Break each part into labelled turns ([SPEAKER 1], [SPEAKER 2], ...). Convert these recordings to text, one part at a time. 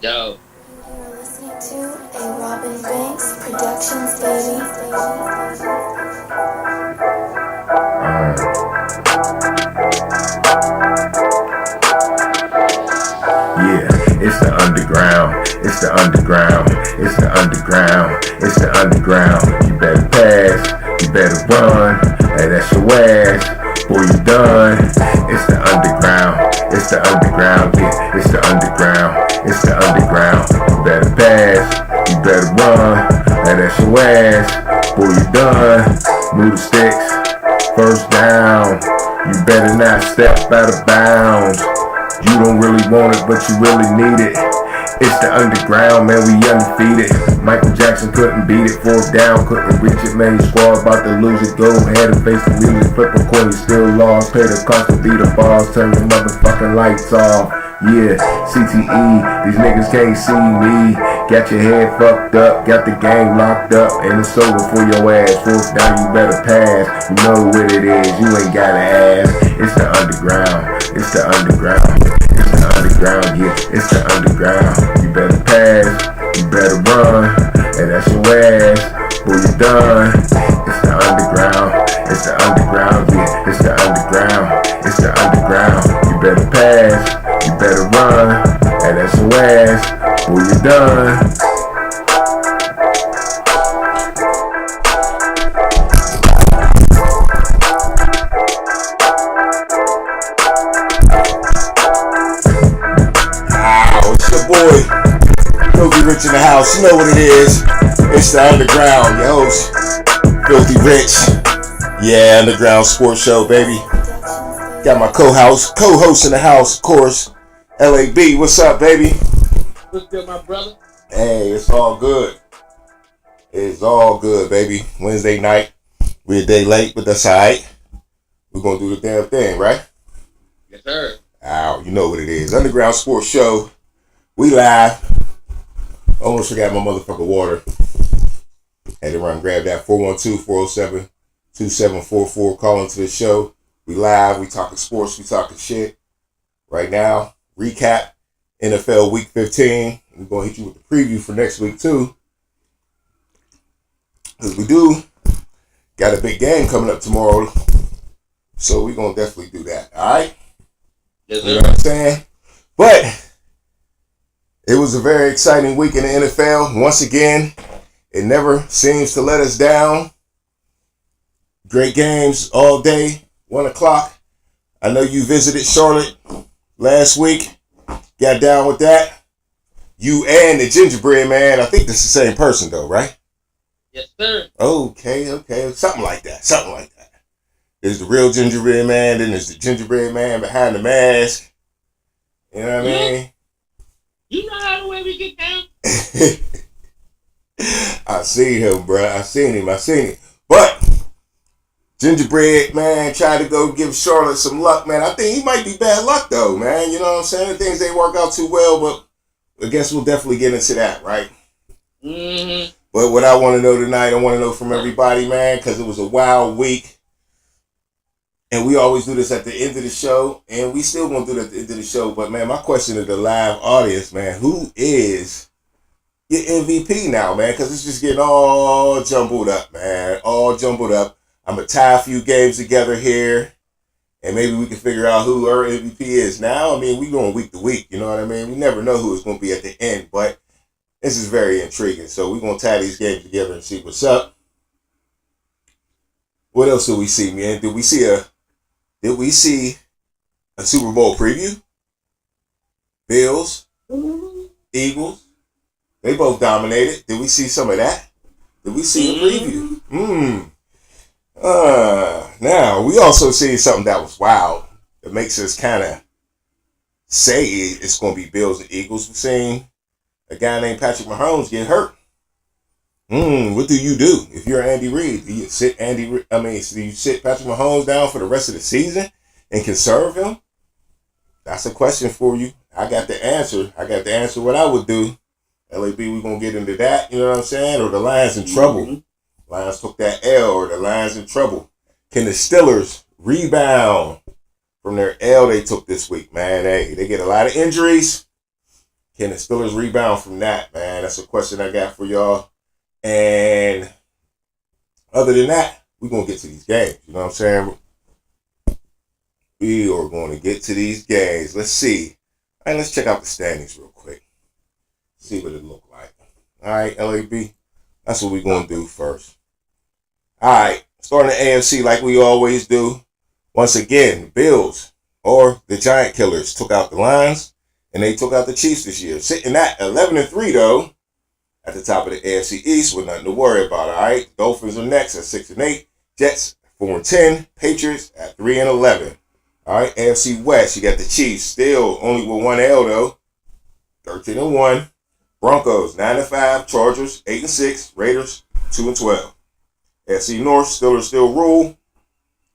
[SPEAKER 1] Yo,
[SPEAKER 2] You're listening to a Robin Banks Productions, baby.
[SPEAKER 3] Yeah, it's the underground, it's the underground, it's the underground, it's the underground. You better pass, you better run, and that's your ass, boy, you done. It's the underground, it's the underground, yeah, it's the underground, it's the underground. You better pass, you better run, and that's your ass, boy, you done. Move the sticks, first down. You better not step out of bounds. You don't really want it, but you really need it. It's the underground, man, we undefeated. Michael Jackson couldn't beat it, fourth down, couldn't reach it, man, his squad about to lose it. Go ahead and face the music, flip a coin, you still lost. Pay the cost to beat the balls, turn your motherfucking lights off. Yeah, CTE, these niggas can't see me. Got your head fucked up, got the game locked up, and it's over for your ass. Fourth down, you better pass. You know what it is, you ain't gotta ask. It's the underground, it's the underground, it's the underground, yeah, it's the underground. You better pass, you better run, and that's your ass. Boy, you done. It's the underground, it's the underground, yeah, it's the underground, it's the underground. You better pass, you better run, and that's your ass. Boy, you done.
[SPEAKER 4] It's your boy, Filthy Rich in the house. You know what it is. It's the underground, your host, Filthy Rich. Yeah, underground sports show, baby. Got my co-host in the house, of course. LAB, what's up, baby?
[SPEAKER 1] what's good, my brother?
[SPEAKER 4] Hey, it's all good. It's all good, baby. Wednesday night. We're a day late, but that's alright. We're gonna do the damn thing, right?
[SPEAKER 1] Yes, sir.
[SPEAKER 4] Ow, you know what it is. Underground Sports Show. We live. Almost forgot my motherfucking water. Had to run and grab that. 412-407-2744. Call into the show. We live. We talking sports. We talking shit. Right now, recap NFL Week 15. We're going to hit you with the preview for next week, too. Because we do got a big game coming up tomorrow. So we're going to definitely do that. All right?
[SPEAKER 1] Yes,
[SPEAKER 4] You know
[SPEAKER 1] sir.
[SPEAKER 4] what I'm saying? But it was a very exciting week in the NFL. Once again, it never seems to let us down. Great games all day, 1 o'clock. I know you visited Charlotte last week. Got down with that. You and the gingerbread man. I think this is the same person though, right?
[SPEAKER 1] Yes, sir.
[SPEAKER 4] Okay. Something like that. There's the real gingerbread man, then there's the gingerbread man behind the mask. You know what I mean?
[SPEAKER 1] You know how the way we get down?
[SPEAKER 4] I seen him, bruh. I seen him. But Gingerbread, man, tried to go give Charlotte some luck, man. I think he might be bad luck, though, man. You know what I'm saying? Things ain't work out too well, but I guess we'll definitely get into that, right?
[SPEAKER 1] Mm-hmm.
[SPEAKER 4] But what I want to know tonight, I want to know from everybody, man, because it was a wild week. And we always do this at the end of the show, and we still going to do it at the end of the show. But, man, my question to the live audience, man, who is your MVP now, man? Because it's just getting all jumbled up, man. All jumbled up. I'm going to tie a few games together here, and maybe we can figure out who our MVP is now. I mean, we going week to week, you know what I mean? We never know who it's going to be at the end, but this is very intriguing. So we're going to tie these games together and see what's up. What else do we see, man? Did we see a Super Bowl preview? Bills, Eagles, they both dominated. Did we see some of that? Did we see a preview? Now, we also see something that was wild. That makes us kind of say it's going to be Bills and Eagles. We've seen a guy named Patrick Mahomes get hurt. What do you do if you're Andy Reid? Do you sit do you sit Patrick Mahomes down for the rest of the season and conserve him? That's a question for you. I got the answer. What I would do. LAB, we're going to get into that, you know what I'm saying? Or the Lions in trouble. Lions took that L, or the Lions in trouble. Can the Steelers rebound from their L they took this week, man? Hey, they get a lot of injuries. Can the Steelers rebound from that, man? That's a question I got for y'all. And other than that, we're going to get to these games. You know what I'm saying? We are going to get to these games. Let's see. All right, let's check out the standings real quick. See what it look like. All right, LAB. That's what we're going to do first. All right, starting the AFC like we always do. Once again, the Bills or the Giant Killers took out the Lions, and they took out the Chiefs this year. Sitting at 11-3, though, at the top of the AFC East with nothing to worry about, all right? Dolphins are next at 6-8. Jets 4-10. Patriots at 3-11. All right, AFC West, you got the Chiefs still only with one L, though. 13-1. Broncos 9-5. Chargers 8-6. Raiders 2-12. AFC North, Steelers still rule,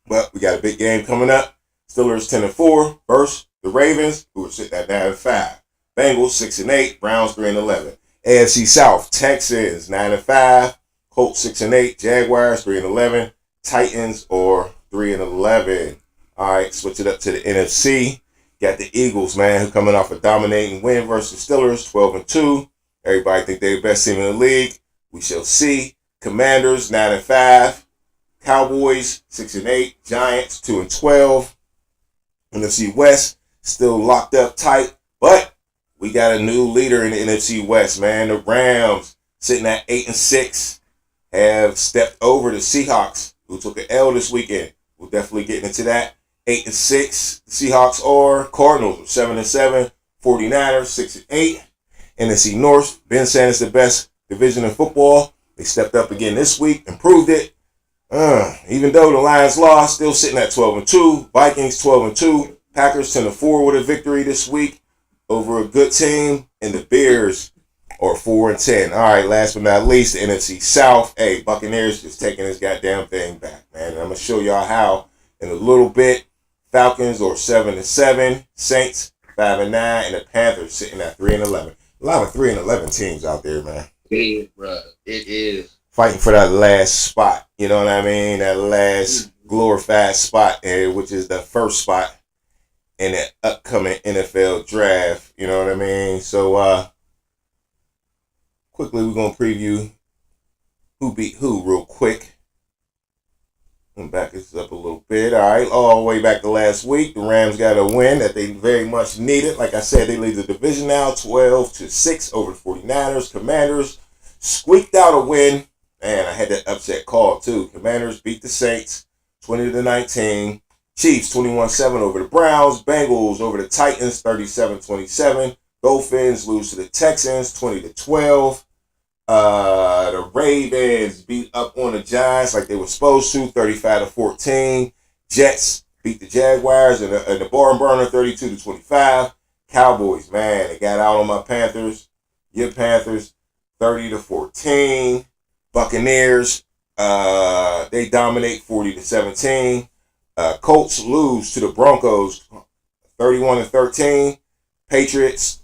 [SPEAKER 4] but we got a big game coming up. Steelers 10-4 versus the Ravens, who are sitting at 9-5. Bengals 6-8. Browns 3-11. AFC South, Texans 9-5. Colts 6-8. Jaguars 3-11. Titans are 3-11. All right, switch it up to the NFC. Got the Eagles, man, who coming off a dominating win versus the Steelers, 12-2. Everybody think they're the best team in the league. We shall see. Commanders 9-5. Cowboys 6-8. Giants 2-12. NFC West still locked up tight, but we got a new leader in the NFC West, man. The Rams sitting at 8-6 have stepped over the Seahawks, who took an L this weekend. We'll definitely get into that. 8-6, the Seahawks are. Cardinals are 7-7. 49ers 6-8. NFC North, been saying it's the best division in football. They stepped up again this week, improved it. Even though the Lions lost, still sitting at 12-2. Vikings 12-2. Packers 10-4 with a victory this week over a good team. And the Bears are 4-10. All right, last but not least, the NFC South. Hey, Buccaneers is taking this goddamn thing back, man. And I'm going to show y'all how in a little bit. Falcons are 7-7. Saints 5-9. And the Panthers sitting at 3-11. A lot of 3-11 teams out there, man.
[SPEAKER 1] Yeah, bro. It is.
[SPEAKER 4] Fighting for that last spot. You know what I mean? That last glorified spot, which is the first spot in the upcoming NFL draft. You know what I mean? So, quickly, we're going to preview who beat who real quick. And back this up a little bit. All right, all the way back to last week. The Rams got a win that they very much needed. Like I said, they lead the division now 12-6 over the 49ers. Commanders squeaked out a win. Man, I had that upset call too. Commanders beat the Saints 20-19. Chiefs 21-7 over the Browns. Bengals over the Titans 37-27. Dolphins lose to the Texans 20-12. The Ravens beat up on the Giants like they were supposed to, 35-14. Jets beat the Jaguars and the barn burner 32-25. Cowboys, man, they got out on my Panthers. Your Panthers 30-14. Buccaneers, they dominate 40-17. Colts lose to the Broncos 31-13. Patriots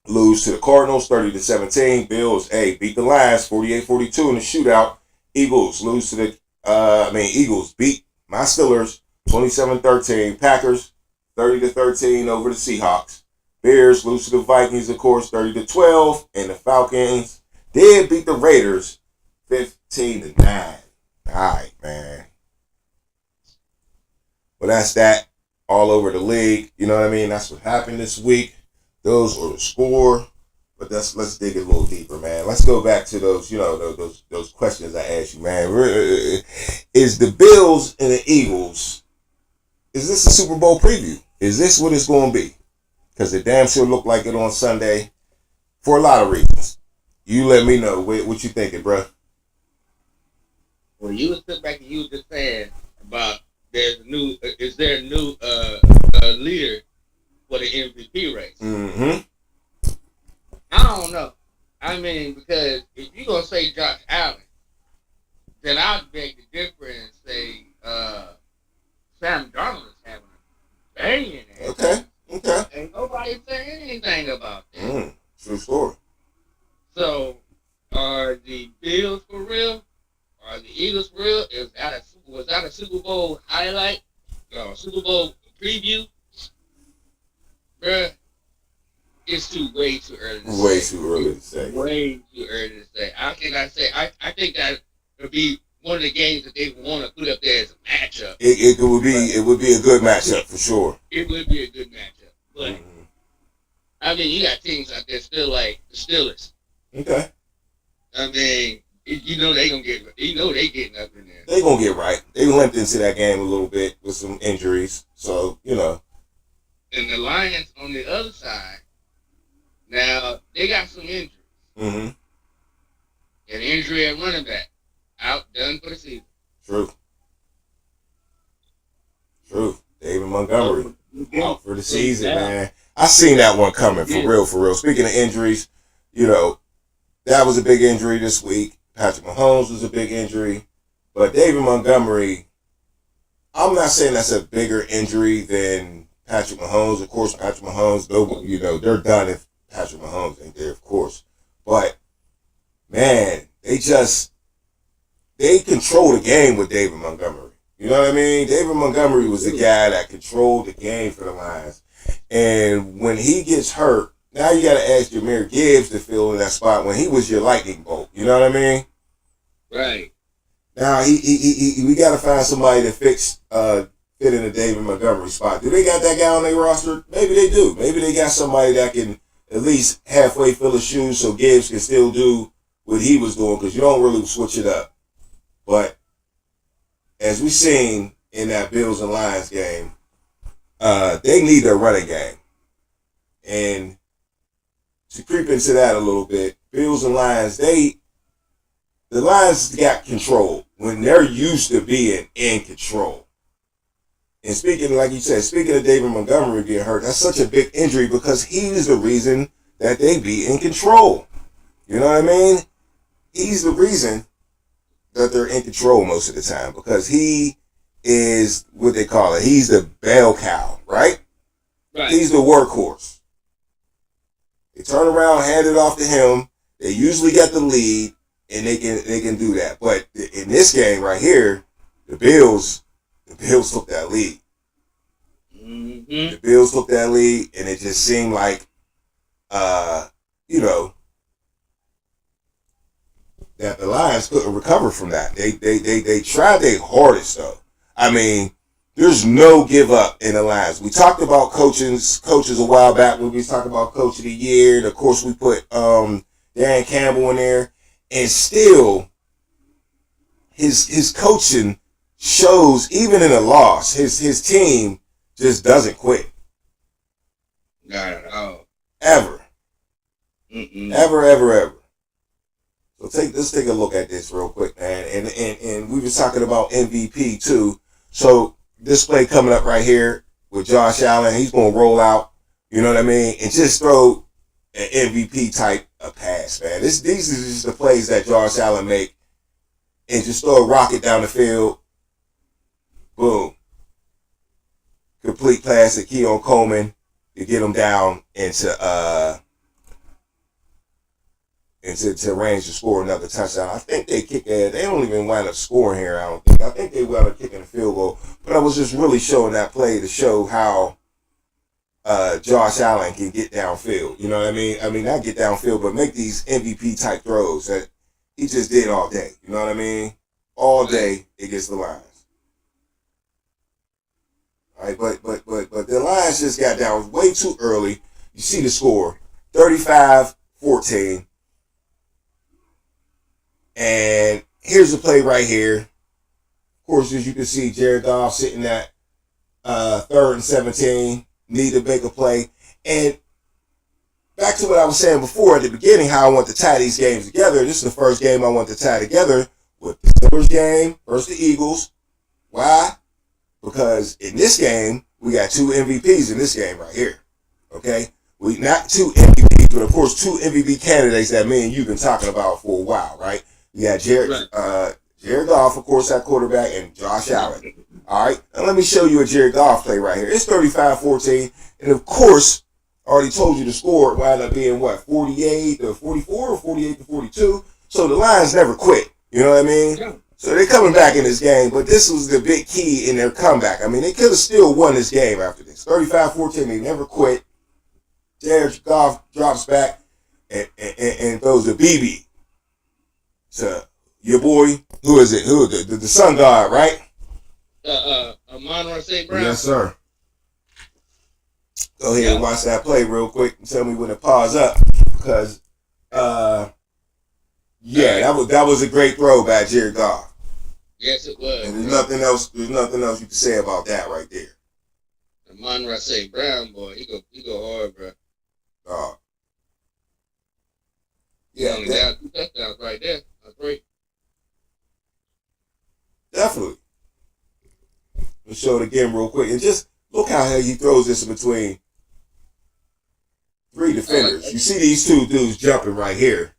[SPEAKER 4] lose to the Cardinals 30-17. Bills, beat the Lions 48-42 in the shootout. Eagles lose to the Eagles beat my Steelers 27-13. Packers 30-13 over the Seahawks. Bears lose to the Vikings, of course, 30-12. And the Falcons did beat the Raiders 15-9. All right, man. Well, that's that all over the league. You know what I mean? That's what happened this week. Those were the score. But let's dig it a little deeper, man. Let's go back to those, those questions I asked you, man. Is the Bills and the Eagles, is this a Super Bowl preview? Is this what it's going to be? Because it damn sure looked like it on Sunday for a lot of reasons. You let me know what you thinking, bro.
[SPEAKER 1] Well, you was sitting back and you was just saying about is there a new leader for the MVP race?
[SPEAKER 4] Mm-hmm.
[SPEAKER 1] I don't know. I mean, because if you're going to say Josh Allen, then I'd beg to differ and say Sam Darnold is having a banging ass.
[SPEAKER 4] Okay.
[SPEAKER 1] Ain't nobody saying anything about that.
[SPEAKER 4] True story.
[SPEAKER 1] So, are the Bills for real? Are the Eagles for real? Was that a Super Bowl highlight? Super Bowl preview? Bruh, it's way too early to say.
[SPEAKER 4] Way too early to say.
[SPEAKER 1] Way too early to say. I think that would be one of the games that they want to put up there as a matchup.
[SPEAKER 4] It would be a good matchup for sure.
[SPEAKER 1] It would be a good matchup. But I mean, you got teams out there still like the Steelers.
[SPEAKER 4] Okay.
[SPEAKER 1] I mean, you know they getting up in there.
[SPEAKER 4] They gonna get right. They limped into that game a little bit with some injuries, so you know.
[SPEAKER 1] And the Lions on the other side, now they got some injuries.
[SPEAKER 4] Mm-hmm.
[SPEAKER 1] An injury at running back, done for the season.
[SPEAKER 4] True. David Montgomery out for the season, man. I seen that one coming for real. Speaking of injuries, you know, that was a big injury this week. Patrick Mahomes was a big injury, but David Montgomery, I'm not saying that's a bigger injury than Patrick Mahomes. Of course, Patrick Mahomes, you know, they're done if Patrick Mahomes ain't there, of course. But man, they control the game with David Montgomery. You know what I mean? David Montgomery was the guy that controlled the game for the Lions. And when he gets hurt, now you got to ask Jahmyr Gibbs to fill in that spot when he was your lightning bolt. You know what I mean?
[SPEAKER 1] Right.
[SPEAKER 4] Now we got to find somebody to fit in the David Montgomery spot. Do they got that guy on their roster? Maybe they do. Maybe they got somebody that can at least halfway fill his shoes so Gibbs can still do what he was doing, because you don't really switch it up. But as we seen in that Bills and Lions game, they need their running game. And to creep into that a little bit, Bills and Lions, the Lions got control when they're used to being in control. And speaking, like you said, speaking of David Montgomery being hurt, that's such a big injury because he's the reason that they be in control. You know what I mean? He's the reason that they're in control most of the time because he is what they call it. He's the bell cow, right?
[SPEAKER 1] Right.
[SPEAKER 4] He's the workhorse. They turn around, hand it off to him. They usually get the lead, and they can do that. But in this game right here, the Bills took that lead.
[SPEAKER 1] Mm-hmm.
[SPEAKER 4] The Bills took that lead, and it just seemed like, you know, that the Lions couldn't recover from that. They tried their hardest though. I mean, there's no give up in the Lions. We talked about coaches a while back when we was talking about Coach of the Year, and of course we put Dan Campbell in there, and still his coaching shows even in a loss, his team just doesn't quit.
[SPEAKER 1] Not at all.
[SPEAKER 4] Ever.
[SPEAKER 1] Mm-mm.
[SPEAKER 4] Ever. So let's take a look at this real quick, man. And we were talking about MVP too. So this play coming up right here with Josh Allen, he's gonna roll out, you know what I mean, and just throw an MVP type of pass, man. These are just the plays that Josh Allen make, and just throw a rocket down the field. Boom. Complete pass to Keon Coleman to get him down to range to score another touchdown. I think they don't even wind up scoring here, I don't think. I think they wound up kicking a field goal. But I was just really showing that play to show how Josh Allen can get downfield. You know what I mean? I mean, not get downfield, but make these MVP type throws that he just did all day. You know what I mean? All day against the Lions. All right, but the Lions just got down way too early. You see the score, 35-14. And here's the play right here. Of course, as you can see, Jared Goff sitting at 3rd and 17. Need to make a play. And back to what I was saying before at the beginning, how I want to tie these games together. This is the first game I want to tie together with the Steelers game versus the Eagles. Why? Because in this game, we got 2 MVPs in this game right here. Okay? We not 2 MVPs, but of course 2 MVP candidates that me and you've been talking about for a while, right? We got Jared Goff, of course, at quarterback, and Josh Allen. All right? Now let me show you a Jared Goff play right here. It's 35-14, and of course, I already told you the score wound up being, 48-44 or 48-42. So the Lions never quit. You know what I mean? Yeah. So they're coming back in this game, but this was the big key in their comeback. I mean, they could have still won this game after this. 35-14, they never quit. Jared Goff drops back and throws a BB to your boy. Who is it? Who the sun guard, right?
[SPEAKER 1] Amon-Ra St. Brown.
[SPEAKER 4] Yes, sir. Go ahead and watch that play real quick and tell me when to pause up, because that was a great throw by Jared Goff.
[SPEAKER 1] Yes, it was.
[SPEAKER 4] And there's nothing else you can say about that right there.
[SPEAKER 1] Amon-Ra St. Brown, boy, he go hard, bro.
[SPEAKER 4] Yeah,
[SPEAKER 1] only down 2 touchdowns right there. That's great.
[SPEAKER 4] Definitely. Let's show it again real quick. And just look how he throws this in between 3 defenders. You see these 2 dudes jumping right here,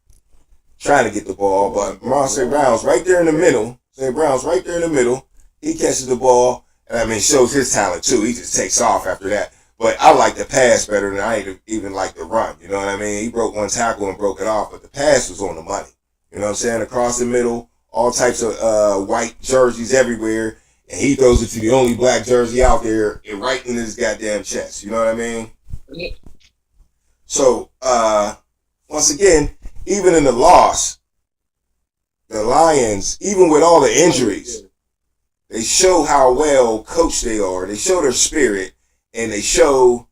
[SPEAKER 4] trying to get the ball, but St. Brown's right there in the middle. St. Brown's right there in the middle. He catches the ball, and shows his talent too. He just takes off after that. But I like the pass better than I even like the run. You know what I mean? He broke 1 tackle and broke it off, but the pass was on the money. You know what I'm saying? Across the middle, all types of white jerseys everywhere, and he throws it to the only black jersey out there and right in his goddamn chest. You know what I mean? So, once again, even in the loss, the Lions, even with all the injuries, they show how well coached they are. They show their spirit, and they show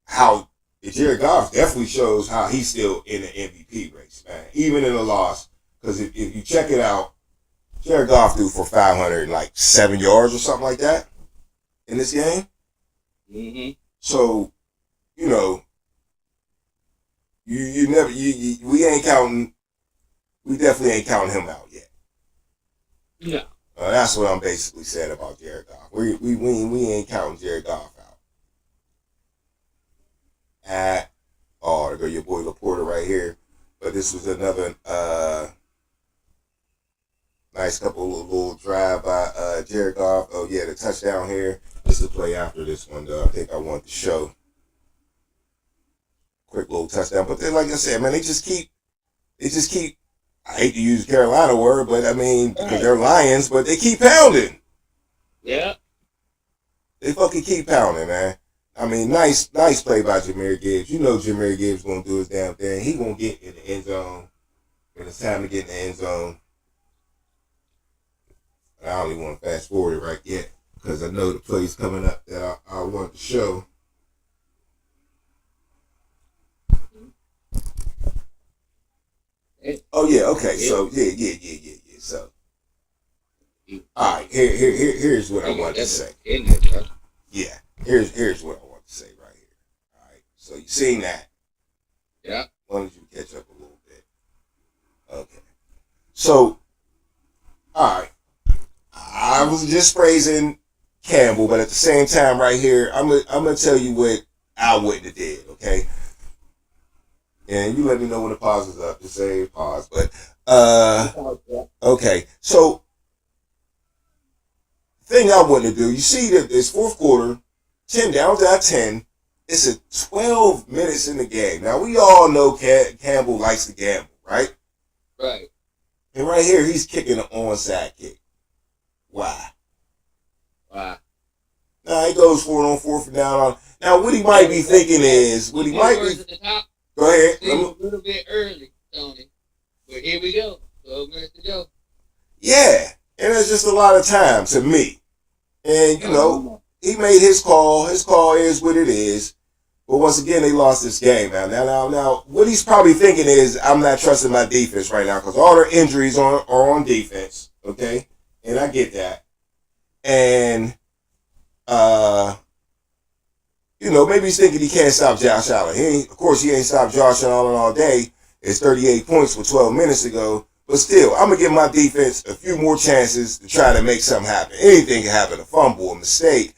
[SPEAKER 4] how Jared Goff definitely shows how he's still in the MVP race, man. Even in the loss, because if you check it out, Jared Goff threw for 507 yards or something like that in this game.
[SPEAKER 1] Mm-hmm.
[SPEAKER 4] So, you know, we ain't counting. We definitely ain't counting him out yet.
[SPEAKER 1] No.
[SPEAKER 4] That's what I'm basically saying about Jared Goff. We ain't counting Jared Goff out. There go your boy Laporta right here. But this was another nice couple of little drive by Jared Goff. Oh yeah, the touchdown here. This is the play after this one though. I think I want to show. Quick little touchdown. But then, like I said, man, they just keep I hate to use Carolina word, but because they're Lions, but they keep pounding.
[SPEAKER 1] Yeah.
[SPEAKER 4] They fucking keep pounding, man. Nice play by Jahmyr Gibbs. You know Jahmyr Gibbs gonna do his damn thing. He gonna get in the end zone when it's time to get in the end zone. I don't even want to fast forward it right yet because I know the play's coming up that I want to show. Oh yeah, okay. So yeah. So, all right. Here's what I want to say. Yeah, here's what I want to say right here. All right. So you seen that?
[SPEAKER 1] Yeah.
[SPEAKER 4] Why don't you catch up a little bit? Okay. So, all right. I was just praising Campbell, but at the same time, right here, I'm gonna tell you what I wouldn't have did. Okay. And you let me know when the pause is up. Just say pause. But okay. So thing I want to do, you see that this fourth quarter, 10 down to 10. It's a 12 minutes in the game. Now we all know Campbell likes to gamble, right?
[SPEAKER 1] Right.
[SPEAKER 4] And right here, he's kicking an onside kick. Why?
[SPEAKER 1] Wow.
[SPEAKER 4] Now he goes for it on 4th down. Now what he might be thinking is, Go ahead.
[SPEAKER 1] A little bit early, Tony. But here we go. 12 minutes to go.
[SPEAKER 4] Yeah. And it's just a lot of time to me. And, you know, he made his call. His call is what it is. But once again, they lost this game. Now, what he's probably thinking is, I'm not trusting my defense right now because all their injuries are on defense. Okay? And I get that. And, you know, maybe he's thinking he can't stop Josh Allen. Of course, he ain't stopped Josh Allen all day. It's 38 points with 12 minutes to go. But still, I'm going to give my defense a few more chances to try to make something happen. Anything can happen. A fumble, a mistake,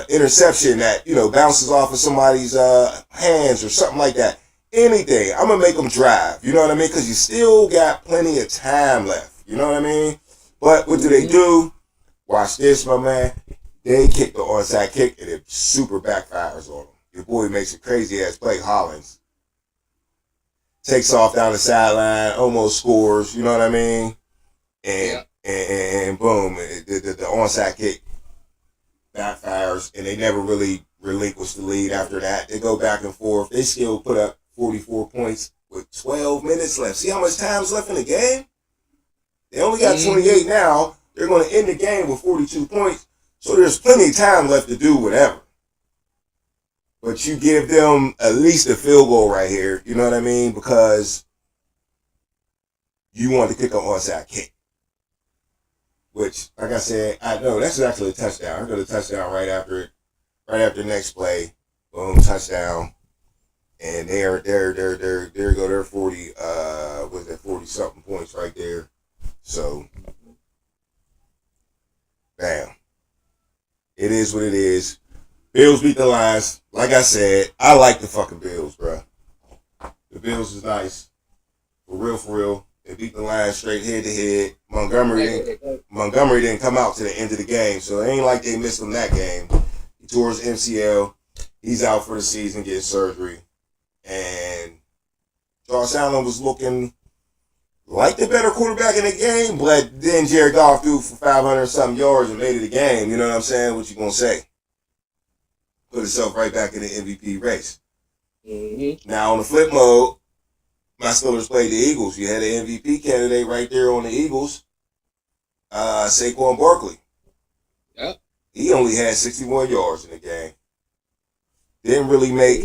[SPEAKER 4] interception that, you know, bounces off of somebody's hands or something like that. Anything. I'm going to make them drive. You know what I mean? Because you still got plenty of time left. You know what I mean? But what do? Watch this, my man. They kick the onside kick, and it super backfires on them. Your boy makes a crazy-ass play, Hollins. Takes off down the sideline, almost scores, you know what I mean? And boom, the onside kick backfires, and they never really relinquish the lead after that. They go back and forth. They still put up 44 points with 12 minutes left. See how much time's left in the game? They only got 28 now. They're going to end the game with 42 points. So there's plenty of time left to do whatever. But you give them at least a field goal right here. You know what I mean? Because you want to kick an onside kick. Which, like I said, I know that's actually a touchdown. I got a touchdown right after it. Right after the next play. Boom, touchdown. And there go their 40, was that 40 something points right there. So, bam. It is what it is. Bills beat the Lions. Like I said, I like the fucking Bills, bro. The Bills is nice. For real. They beat the Lions straight head to head. Montgomery didn't come out to the end of the game, so it ain't like they missed him that game. He tore his MCL. He's out for the season getting surgery. And Josh Allen was looking like the better quarterback in the game, but then Jared Goff threw for 500-something yards and made it a game. You know what I'm saying? What you gonna say? Put himself right back in the MVP race. Mm-hmm. Now, on the flip mode, my Steelers played the Eagles. You had an MVP candidate right there on the Eagles, Saquon Barkley. Yep. He only had 61 yards in the game. Didn't really make...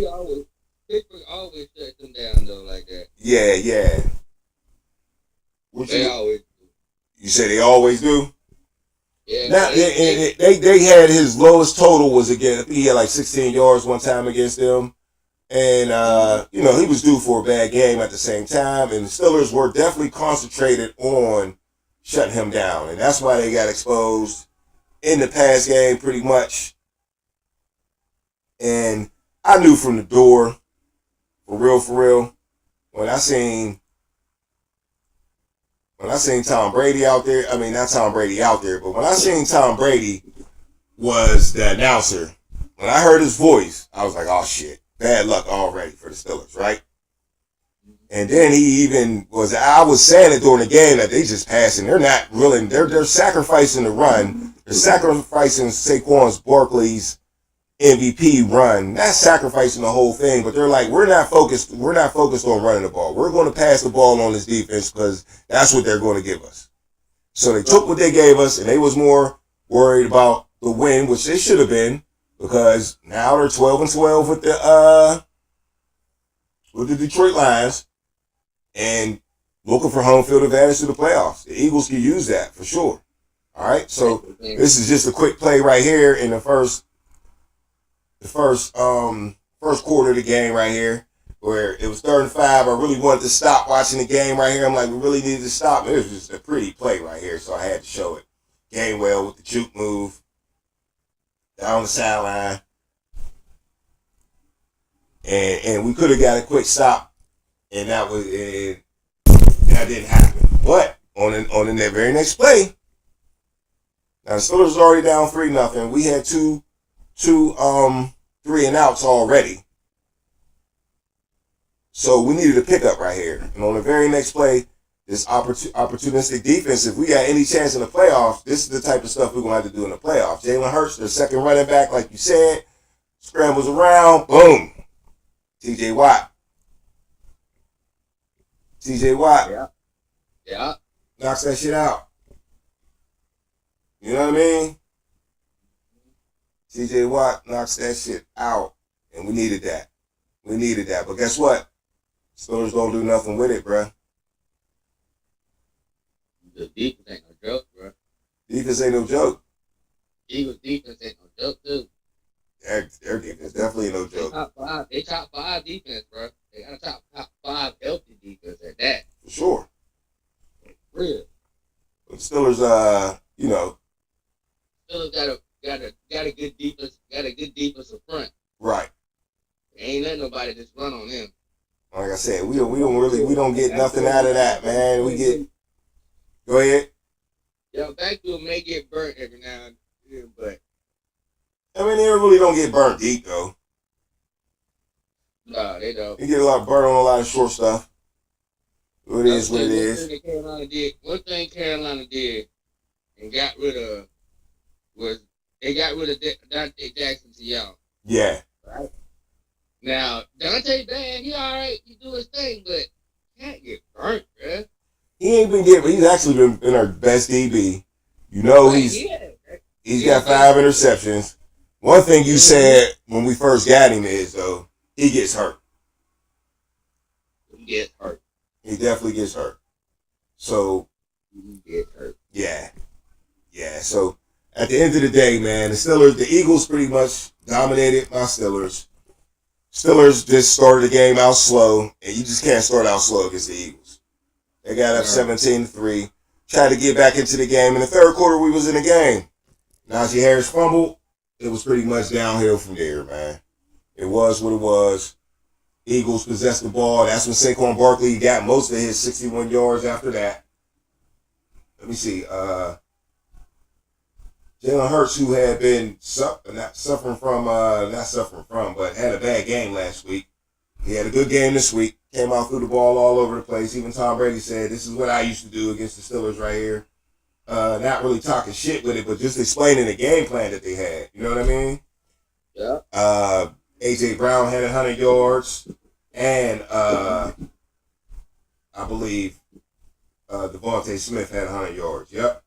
[SPEAKER 1] Pittsburgh always shut them down, though, like that.
[SPEAKER 4] Yeah.
[SPEAKER 1] They always do.
[SPEAKER 4] You say they always do?
[SPEAKER 1] Yeah.
[SPEAKER 4] Now, they had his lowest total was against... He had like 16 yards one time against them. And, he was due for a bad game at the same time. And the Steelers were definitely concentrated on shutting him down. And that's why they got exposed in the pass game pretty much. And I knew from the door, for real, when I seen Tom Brady out there, I mean, not Tom Brady out there, but when I seen Tom Brady was the announcer, when I heard his voice, I was like, oh shit. Bad luck already for the Steelers, right? And then he even was, I was saying it during the game that they just passing. They're not really, they're sacrificing the run. They're sacrificing Saquon Barkley's MVP run. Not sacrificing the whole thing, but they're like, we're not focused on running the ball. We're going to pass the ball on this defense because that's what they're going to give us. So they took what they gave us and they was more worried about the win, which they should have been. Because now they're 12-12 with the Detroit Lions and looking for home field advantage to the playoffs. The Eagles can use that for sure. All right, so this is just a quick play right here in the first quarter of the game right here, where it was 3rd and 5. I really wanted to stop watching the game right here. I'm like, we really needed to stop. It was just a pretty play right here, so I had to show it. Gainwell with the juke move. Down the sideline, and we could have got a quick stop, and that didn't happen. But on the very next play, now the Steelers was already down 3-0. We had two 3 and outs already, so we needed a pickup right here. And on the very next play, this opportunistic defense, if we got any chance in the playoffs, this is the type of stuff we're going to have to do in the playoffs. Jalen Hurts, their second running back, like you said, scrambles around, boom. TJ Watt.
[SPEAKER 1] Yeah.
[SPEAKER 4] Knocks that shit out. You know what I mean? TJ Watt knocks that shit out. And we needed that. But guess what? Steelers don't do nothing with it, bruh.
[SPEAKER 1] The defense ain't no joke, bro.
[SPEAKER 4] Defense ain't no joke.
[SPEAKER 1] Eagles defense ain't no joke, too.
[SPEAKER 4] Their defense definitely ain't no joke.
[SPEAKER 1] They top 5 defense, bro. They got a top 5 healthy defense at that.
[SPEAKER 4] For sure.
[SPEAKER 1] For real.
[SPEAKER 4] But Steelers,
[SPEAKER 1] Steelers got a good defense. Got a good defensive front.
[SPEAKER 4] Right.
[SPEAKER 1] Ain't letting nobody just run on them.
[SPEAKER 4] Like I said, we don't get nothing out of that, man. We get. Go ahead.
[SPEAKER 1] Yeah, backfield may get burnt every now and then, but
[SPEAKER 4] I mean, they really don't get burnt deep though.
[SPEAKER 1] No, they don't.
[SPEAKER 4] They get a lot of burnt on a lot of short stuff. It is what it is.
[SPEAKER 1] One thing Carolina did and got rid of was they got rid of Dante Jackson to Young.
[SPEAKER 4] Yeah.
[SPEAKER 1] Right. Now, Dante Band, he all right, he do his thing, but can't get burnt, bruh.
[SPEAKER 4] He ain't been getting, he's actually been our best DB. You know, he's got 5 interceptions. One thing you said when we first got him is, though, he gets hurt.
[SPEAKER 1] He gets hurt.
[SPEAKER 4] He definitely gets hurt. So,
[SPEAKER 1] He gets hurt.
[SPEAKER 4] yeah. Yeah, so at the end of the day, man, the Eagles pretty much dominated my Steelers. Steelers just started the game out slow, and you just can't start out slow against the Eagles. They got up 17-3, tried to get back into the game. In the third quarter, we was in the game. Najee Harris fumbled. It was pretty much downhill from there, man. It was what it was. Eagles possessed the ball. That's when Saquon Barkley got most of his 61 yards after that. Let me see. Jalen Hurts, who had been but had a bad game last week. He had a good game this week. Came out, threw the ball all over the place. Even Tom Brady said, this is what I used to do against the Steelers right here. Not really talking shit with it, but just explaining the game plan that they had. You know what I mean?
[SPEAKER 1] Yeah.
[SPEAKER 4] A.J. Brown had 100 yards. And I believe Devontae Smith had 100 yards. Yep.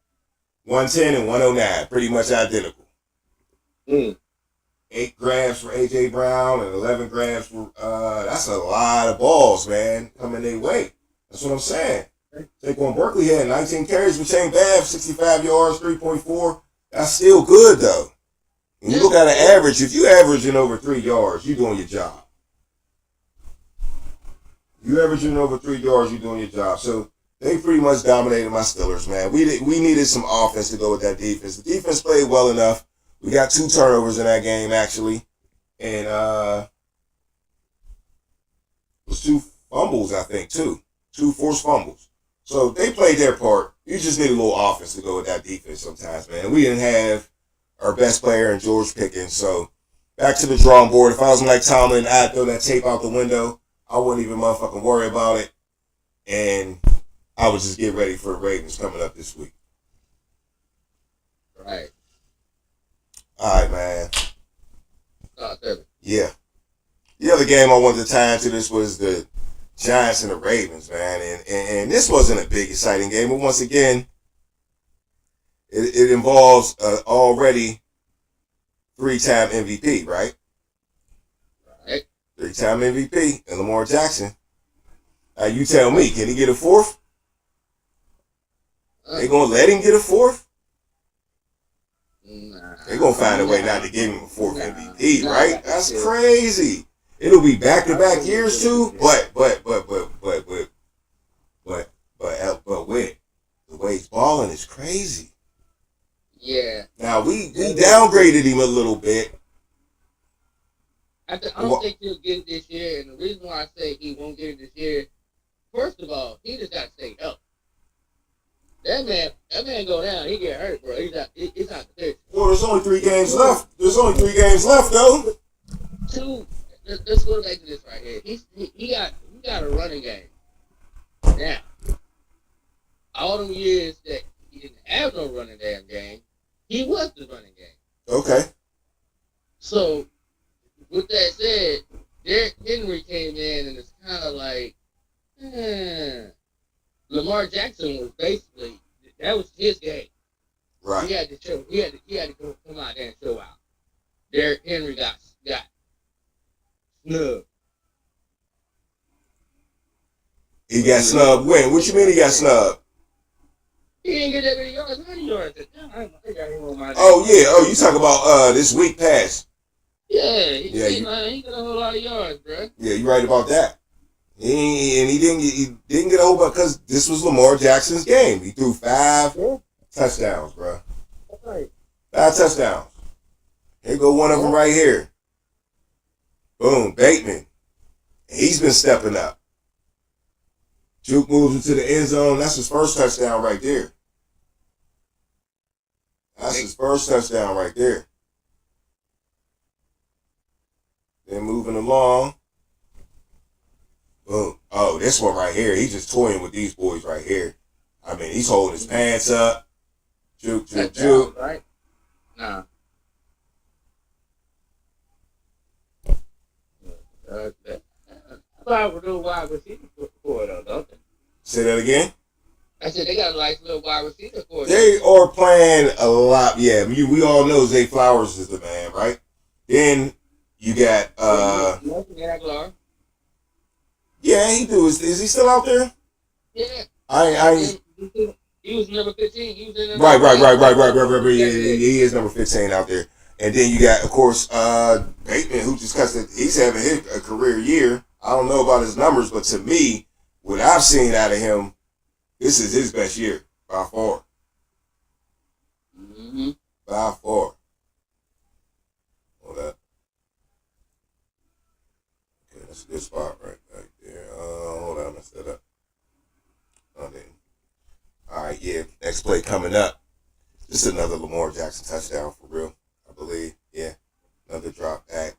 [SPEAKER 4] 110 and 109. Pretty much identical. 8 grabs for A.J. Brown and 11 grabs for, that's a lot of balls, man, coming their way. That's what I'm saying. Saquon Barkley had 19 carries, which ain't bad, 65 yards, 3.4. That's still good, though. When you look at an average, if you averaging over 3 yards, you're doing your job. You averaging over 3 yards, you're doing your job. So they pretty much dominated my Steelers, man. We needed some offense to go with that defense. The defense played well enough. We got 2 turnovers in that game, actually. And it was 2 fumbles, I think, too. 2 forced fumbles. So they played their part. You just need a little offense to go with that defense sometimes, man. We didn't have our best player in George Pickens. So back to the drawing board. If I was Mike Tomlin, I'd throw that tape out the window. I wouldn't even motherfucking worry about it. And I would just get ready for the Ravens coming up this week.
[SPEAKER 1] Right.
[SPEAKER 4] All right, man.
[SPEAKER 1] Oh,
[SPEAKER 4] yeah. The other game I wanted to tie into this was the Giants and the Ravens, man. And this wasn't a big, exciting game. But once again, it involves already 3-time MVP, right?
[SPEAKER 1] Right.
[SPEAKER 4] 3-time MVP and Lamar Jackson. You tell me, can he get a 4th? They gonna let him get a 4th?
[SPEAKER 1] Nah.
[SPEAKER 4] They gonna find a way not to give him a 4th MVP, right? That's crazy. It'll be back-to-back years too, but with the way he's balling is crazy.
[SPEAKER 1] Yeah.
[SPEAKER 4] Now we downgraded him a little bit.
[SPEAKER 1] I don't think he'll get it this year, and the reason why I say he won't get it this year, first of all, he just got to stay healthy. That man go down, he get hurt, bro. He's not the pitch.
[SPEAKER 4] Well, there's only 3 games left. There's only 3 games left, though.
[SPEAKER 1] 2. Let's go back to this right here. He got a running game. Now, all them years that he didn't have no running damn game, he was the running game.
[SPEAKER 4] Okay.
[SPEAKER 1] So, with that said, Derrick Henry came in, and it's kind of like, Lamar Jackson was basically, that was his game.
[SPEAKER 4] Right.
[SPEAKER 1] He had to show. He had to come out there and show out. Derrick Henry got snubbed.
[SPEAKER 4] He got snubbed when? What you mean he got snubbed?
[SPEAKER 1] He didn't get that many yards. How many yards?
[SPEAKER 4] Oh yeah. Oh, you talk about this week pass.
[SPEAKER 1] Yeah. He got a whole lot of yards, bro.
[SPEAKER 4] Yeah, you're right about that. He didn't get a whole bunch because this was Lamar Jackson's game. He threw 5 touchdowns, bro.
[SPEAKER 1] That's right.
[SPEAKER 4] 5 touchdowns. Here go one of them right here. Boom, Bateman. He's been stepping up. Juke moves into the end zone. That's his first touchdown right there. That's his first touchdown right there. Then moving along. Boom. Oh, this one right here. He's just toying with these boys right here. I mean, he's holding his pants up. Juke.
[SPEAKER 1] Right? Nah. Flowers little wide receiver core though, don't they?
[SPEAKER 4] Say that again.
[SPEAKER 1] I said they got a nice little wide receiver core.
[SPEAKER 4] They are playing a lot. Yeah, we all know Zay Flowers is the man, right? Then you got
[SPEAKER 1] Aguilar.
[SPEAKER 4] yeah, he do. Is he still out there?
[SPEAKER 1] Yeah. He was number 15. He was in
[SPEAKER 4] Right. Yeah, he is number 15 out there. And then you got, of course, Bateman, who just cuts it. He's having a career year. I don't know about his numbers, but to me, what I've seen out of him, this is his best year by far.
[SPEAKER 1] Mm-hmm.
[SPEAKER 4] By far. Hold up. Okay, that's a good spot right there. Hold on, I messed that up. Oh, then. All right, yeah. Next play coming up. Just another Lamar Jackson touchdown for real, I believe. Yeah. Another drop back.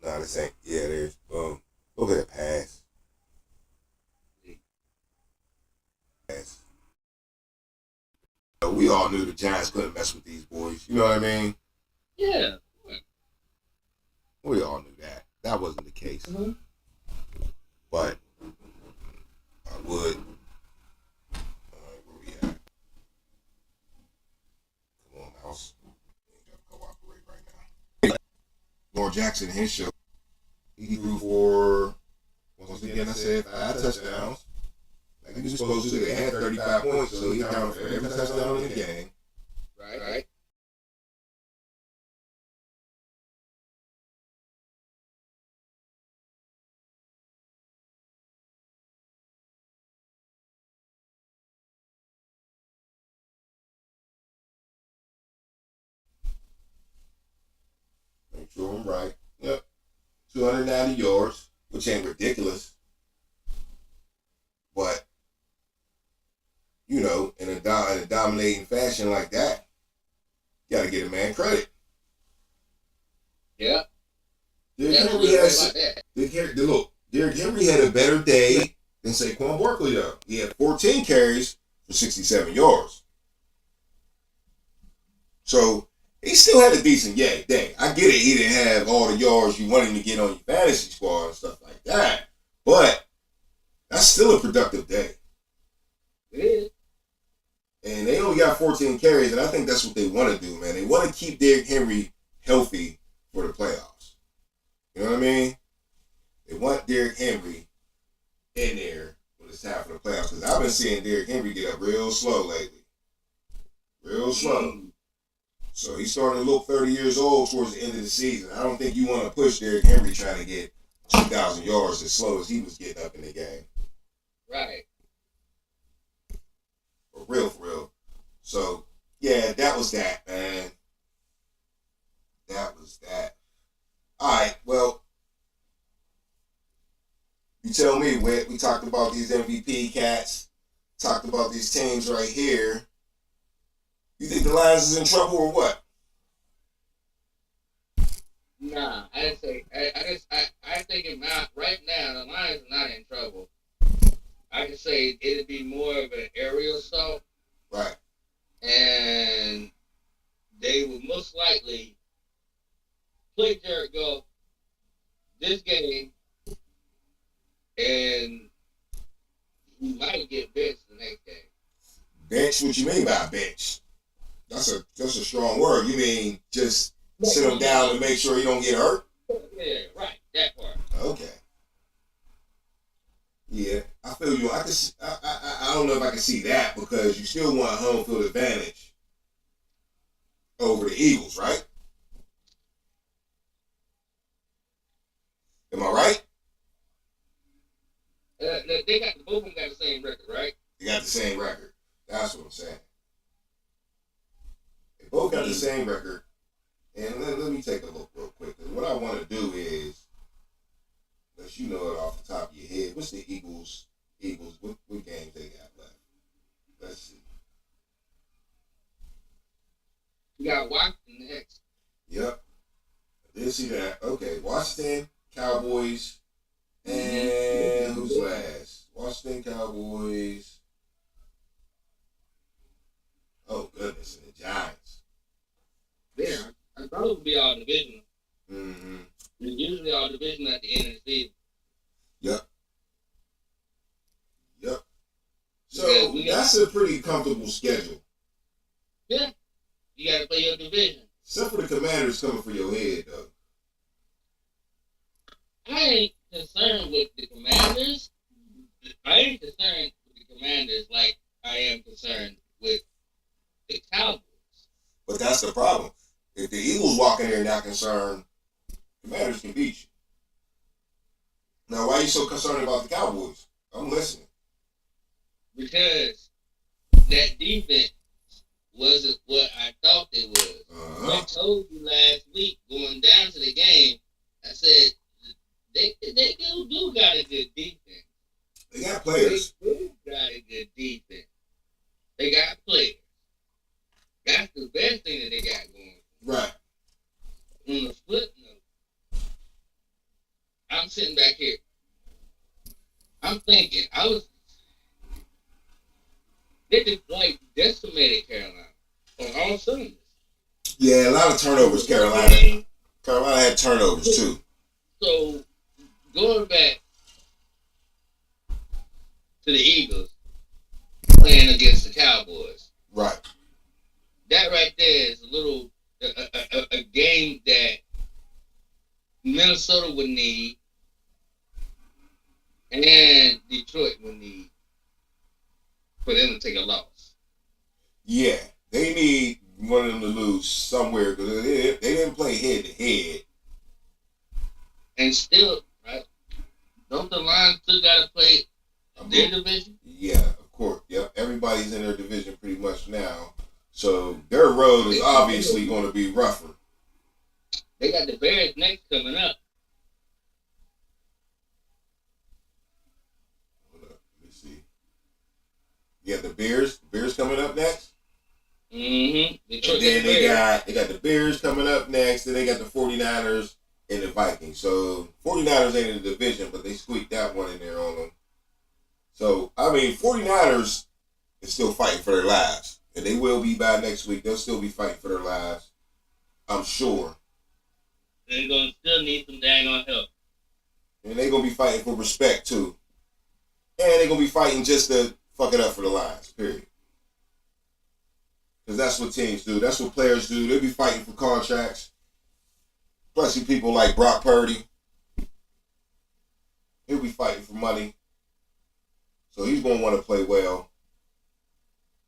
[SPEAKER 4] No, this ain't. Yeah, there's. Boom. Look at that pass. We all knew the Giants couldn't mess with these boys. You know what I mean?
[SPEAKER 1] Yeah.
[SPEAKER 4] We all knew that. That wasn't the case.
[SPEAKER 1] Mm-hmm.
[SPEAKER 4] But I would. Where we at? Come on, House. You ain't got to cooperate right now. Lamar Jackson, his show. He threw for, once again, I said 5 touchdowns. Like he was supposed to. They had 35 points, so he counted for every touchdown in the game.
[SPEAKER 1] Right.
[SPEAKER 4] Make sure I'm right. Yep. 290 yards, which ain't ridiculous. But, you know, in a dominating fashion like that, you got to get a man credit.
[SPEAKER 1] Yeah.
[SPEAKER 4] Derrick Henry had a better day than Saquon Barkley, though. He had 14 carries for 67 yards. So, he still had a decent day. I get it. He didn't have all the yards you want him to get on your fantasy squad and stuff like that. But that's still a productive day.
[SPEAKER 1] It is.
[SPEAKER 4] And they only got 14 carries, and I think that's what they want to do, man. They want to keep Derrick Henry healthy for the playoffs. You know what I mean? They want Derrick Henry in there when it's time for the playoffs. Because I've been seeing Derrick Henry get up real slow lately. Real slow. So he's starting to look 30 years old towards the end of the season. I don't think you want to push Derrick Henry trying to get 2,000 yards as slow as he was getting up in the game.
[SPEAKER 1] Right.
[SPEAKER 4] For real. So, yeah, that was that, man. That was that. All right, well, you tell me, Whit. We talked about these MVP cats, talked about these teams right here. You think the Lions is in trouble or what?
[SPEAKER 1] Nah, I didn't say. I think right now the Lions are not in trouble. I can say it'd be more of an aerial assault.
[SPEAKER 4] Right.
[SPEAKER 1] And they would most likely play Jared Goff this game, and he might get benched the next game.
[SPEAKER 4] Bench? What you mean by bench? That's a strong word. You mean just sit him down and make sure he don't get hurt?
[SPEAKER 1] Yeah, right. That part.
[SPEAKER 4] Okay. Yeah, I feel you. I don't know if I can see that because you still want home field advantage over the Eagles, right? Am I right?
[SPEAKER 1] They got both of them got the same record, right?
[SPEAKER 4] They got the same record. That's what I'm saying. They both got the same record. And let me take a look real quick. What I want to do is, unless you know it off the top of your head, what's the Eagles, what games they got left? Let's see.
[SPEAKER 1] You got Washington next.
[SPEAKER 4] Yep. I did see that. Okay, Washington, Cowboys, and who's last? Washington, Cowboys. Oh, goodness, and the Giants.
[SPEAKER 1] Yeah, I thought it would be all division.
[SPEAKER 4] Mm-hmm.
[SPEAKER 1] It's usually all division at the end of the season.
[SPEAKER 4] Yep. that's a pretty comfortable schedule.
[SPEAKER 1] Yeah. You got to play your division.
[SPEAKER 4] Except for the Commanders coming for your head, though.
[SPEAKER 1] I ain't concerned with the Commanders. I ain't concerned with the Commanders like I am concerned with the Cowboys.
[SPEAKER 4] But that's the problem. If the Eagles walk in there not concerned, Commanders can beat you. Now, why are you so concerned about the Cowboys? I'm listening.
[SPEAKER 1] Because that defense wasn't what I thought it was. I told you last week going down to the game, I said they do got a good defense.
[SPEAKER 4] They got players.
[SPEAKER 1] They do got a good defense. They got players. That's the best thing that they got going.
[SPEAKER 4] Right.
[SPEAKER 1] On the flip note, I'm sitting back here. I'm thinking, they just like decimated Carolina on all cylinders.
[SPEAKER 4] Yeah, a lot of turnovers, Carolina. Carolina had turnovers, too.
[SPEAKER 1] So, going back to the Eagles, playing against the Cowboys.
[SPEAKER 4] Right.
[SPEAKER 1] That right there is a game that Minnesota would need and Detroit would need for them to take a loss.
[SPEAKER 4] Yeah, they need one of them to lose somewhere because they didn't play head to head.
[SPEAKER 1] And still, right? Don't the Lions still got to play their division?
[SPEAKER 4] Yeah, of course. Yep, everybody's in their division pretty much now. So their road is obviously going to be rougher.
[SPEAKER 1] They got the Bears next coming up.
[SPEAKER 4] Hold up, let me see. Yeah, the Bears coming up next.
[SPEAKER 1] Mm-hmm.
[SPEAKER 4] And then they got the Bears coming up next. Then they got the 49ers and the Vikings. So 49ers ain't in the division, but they squeaked that one in there on them. So, I mean, 49ers is still fighting for their lives. And they will be by next week. They'll still be fighting for their lives. I'm sure.
[SPEAKER 1] They're going to still need some dang on help.
[SPEAKER 4] And they're going to be fighting for respect, too. And they're going to be fighting just to fuck it up for the Lions, period. Because that's what teams do. That's what players do. They'll be fighting for contracts. Plus, you people like Brock Purdy. He'll be fighting for money. So he's going to want to play well.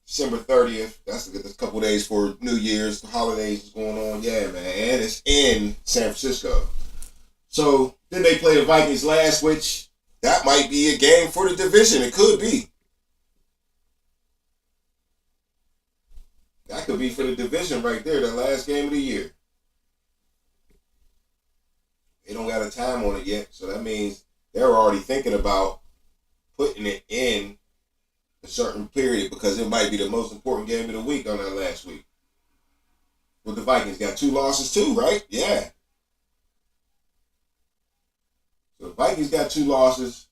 [SPEAKER 4] December 30th, that's a couple days for New Year's. The holidays is going on. Yeah, man. And it's in San Francisco. So then they play the Vikings last, which that might be a game for the division. It could be. That could be for the division right there, the last game of the year. They don't got a time on it yet, so that means they're already thinking about putting it in a certain period because it might be the most important game of the week on that last week. But the Vikings got 2 losses too, right? Yeah. So the Vikings got 2 losses.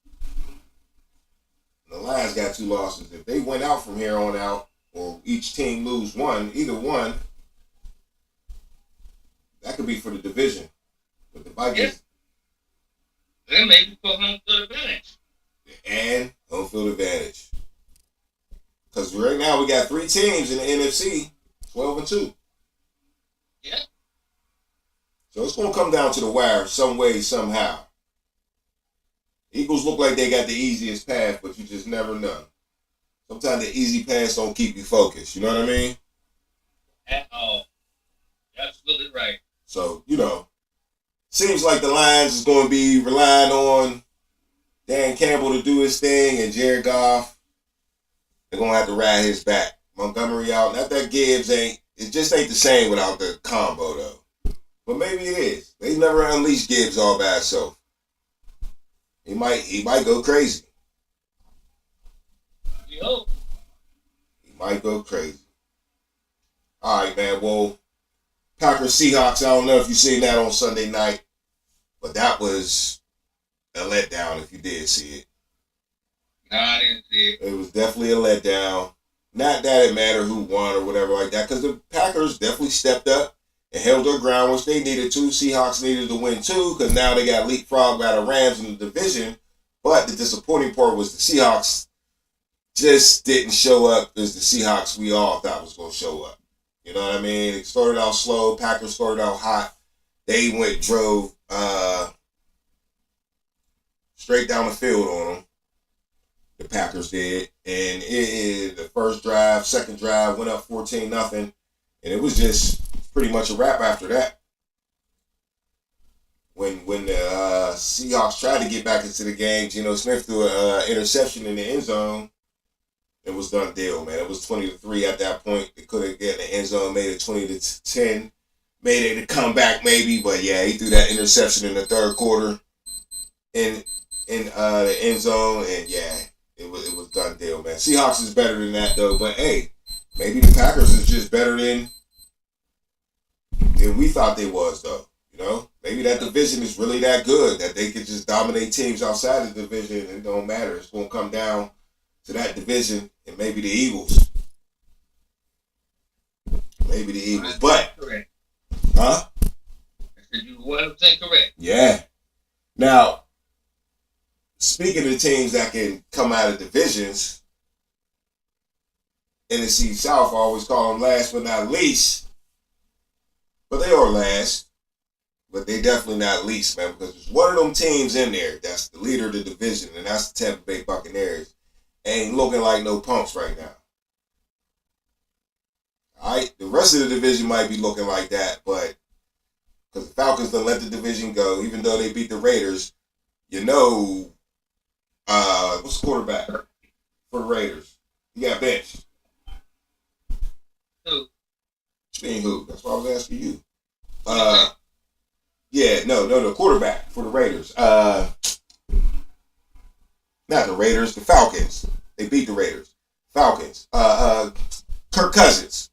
[SPEAKER 4] And the Lions got 2 losses. If they went out from here on out, or each team lose one, either one, that could be for the division. But the Vikings...
[SPEAKER 1] Yeah. Then maybe for home field advantage.
[SPEAKER 4] And home field advantage. Because right now we got 3 teams in the NFC, 12-2.
[SPEAKER 1] Yeah.
[SPEAKER 4] So it's going to come down to the wire some way, somehow. Eagles look like they got the easiest path, but you just never know. Sometimes the easy paths don't keep you focused. You know what I mean?
[SPEAKER 1] At all. You're absolutely right.
[SPEAKER 4] So, seems like the Lions is going to be relying on Dan Campbell to do his thing and Jared Goff. They're going to have to ride his back. Montgomery out. Not that Gibbs it just ain't the same without the combo, though. But maybe it is. They never unleashed Gibbs all by itself. He might go crazy.
[SPEAKER 1] We hope.
[SPEAKER 4] He might go crazy. All right, man. Well, Packers Seahawks, I don't know if you seen that on Sunday night, but that was a letdown if you did see it.
[SPEAKER 1] No, I didn't see it.
[SPEAKER 4] It was definitely a letdown. Not that it mattered who won or whatever like that, because the Packers definitely stepped up and held their ground, which they needed to. Seahawks needed to win too, because now they got leapfrogged by the Rams in the division. But the disappointing part was the Seahawks just didn't show up as the Seahawks we all thought was going to show up. You know what I mean? It started out slow. Packers started out hot. They drove straight down the field on them. The Packers did. And the first drive, second drive, went up 14-0. And it was just pretty much a wrap after that. When the Seahawks tried to get back into the game, Geno Smith threw an interception in the end zone. It was done deal, man. It was 20-3 at that point. They could have get in the end zone, made it 20-10, made it a comeback maybe, but yeah, he threw that interception in the third quarter in the end zone, and yeah, it was done deal, man. Seahawks is better than that though, but hey, maybe the Packers is just better than we thought they was though. You know, maybe that division is really that good that they could just dominate teams outside the division and it don't matter. It's gonna come down to that division and maybe the Eagles. Maybe the Eagles. But
[SPEAKER 1] correct.
[SPEAKER 4] Huh?
[SPEAKER 1] I said you 100% correct.
[SPEAKER 4] Yeah. Now, speaking of teams that can come out of divisions, NFC South, I always call them last but not least. But they are last. But they definitely not least, man, because there's one of them teams in there that's the leader of the division, and that's the Tampa Bay Buccaneers. Ain't looking like no punks right now. Alright? The rest of the division might be looking like that, but because the Falcons done let the division go, even though they beat the Raiders, you know, what's the quarterback for the Raiders? He got benched.
[SPEAKER 1] Who?
[SPEAKER 4] What you mean who? That's why I was asking you. Yeah, no, quarterback for the Raiders. Not the Raiders, the Falcons. They beat the Raiders. Falcons. Kirk Cousins.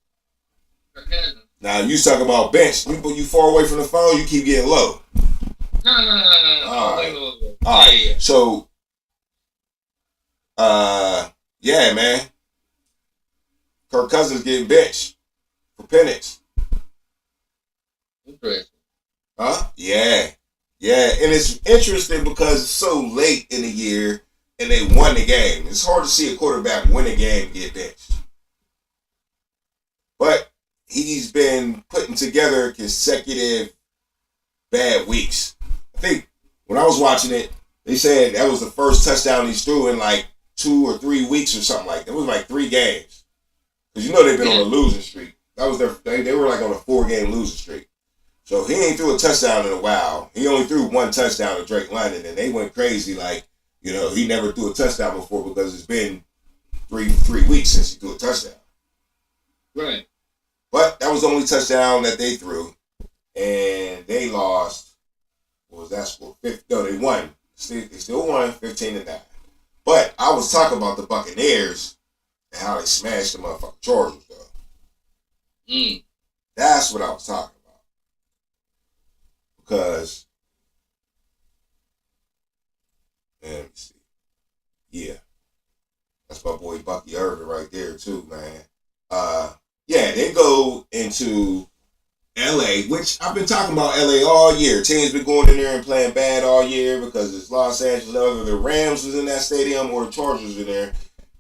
[SPEAKER 4] Now, you talk about bench. You far away from the phone, you keep getting low.
[SPEAKER 1] No.
[SPEAKER 4] All right.
[SPEAKER 1] Wait.
[SPEAKER 4] All right.
[SPEAKER 1] Yeah.
[SPEAKER 4] So, yeah, man. Kirk Cousins getting benched for Penix.
[SPEAKER 1] Interesting.
[SPEAKER 4] Huh? Yeah. Yeah. And it's interesting because it's so late in the year and they won the game. It's hard to see a quarterback win a game and get benched. But he's been putting together consecutive bad weeks. I think when I was watching it, they said that was the first touchdown he threw in like 2 or 3 weeks or something like that. It was like 3 games. Because you know they've been on a losing streak. That was they were like on a 4-game losing streak. So he ain't threw a touchdown in a while. He only threw 1 touchdown to Drake London, and they went crazy like, you know, he never threw a touchdown before because it's been 3 weeks since he threw a touchdown.
[SPEAKER 1] Right.
[SPEAKER 4] But that was the only touchdown that they threw, and they lost. What was that score? No, they won. They still won 15-9. But I was talking about the Buccaneers and how they smashed the motherfucking Chargers, though. That's what I was talking about. Because, man, let me see. Yeah. That's my boy Bucky Irvin right there, too, man. Yeah, they go into LA, which I've been talking about LA all year. Teams been going in there and playing bad all year because it's Los Angeles. Whether the Rams was in that stadium or the Chargers in there,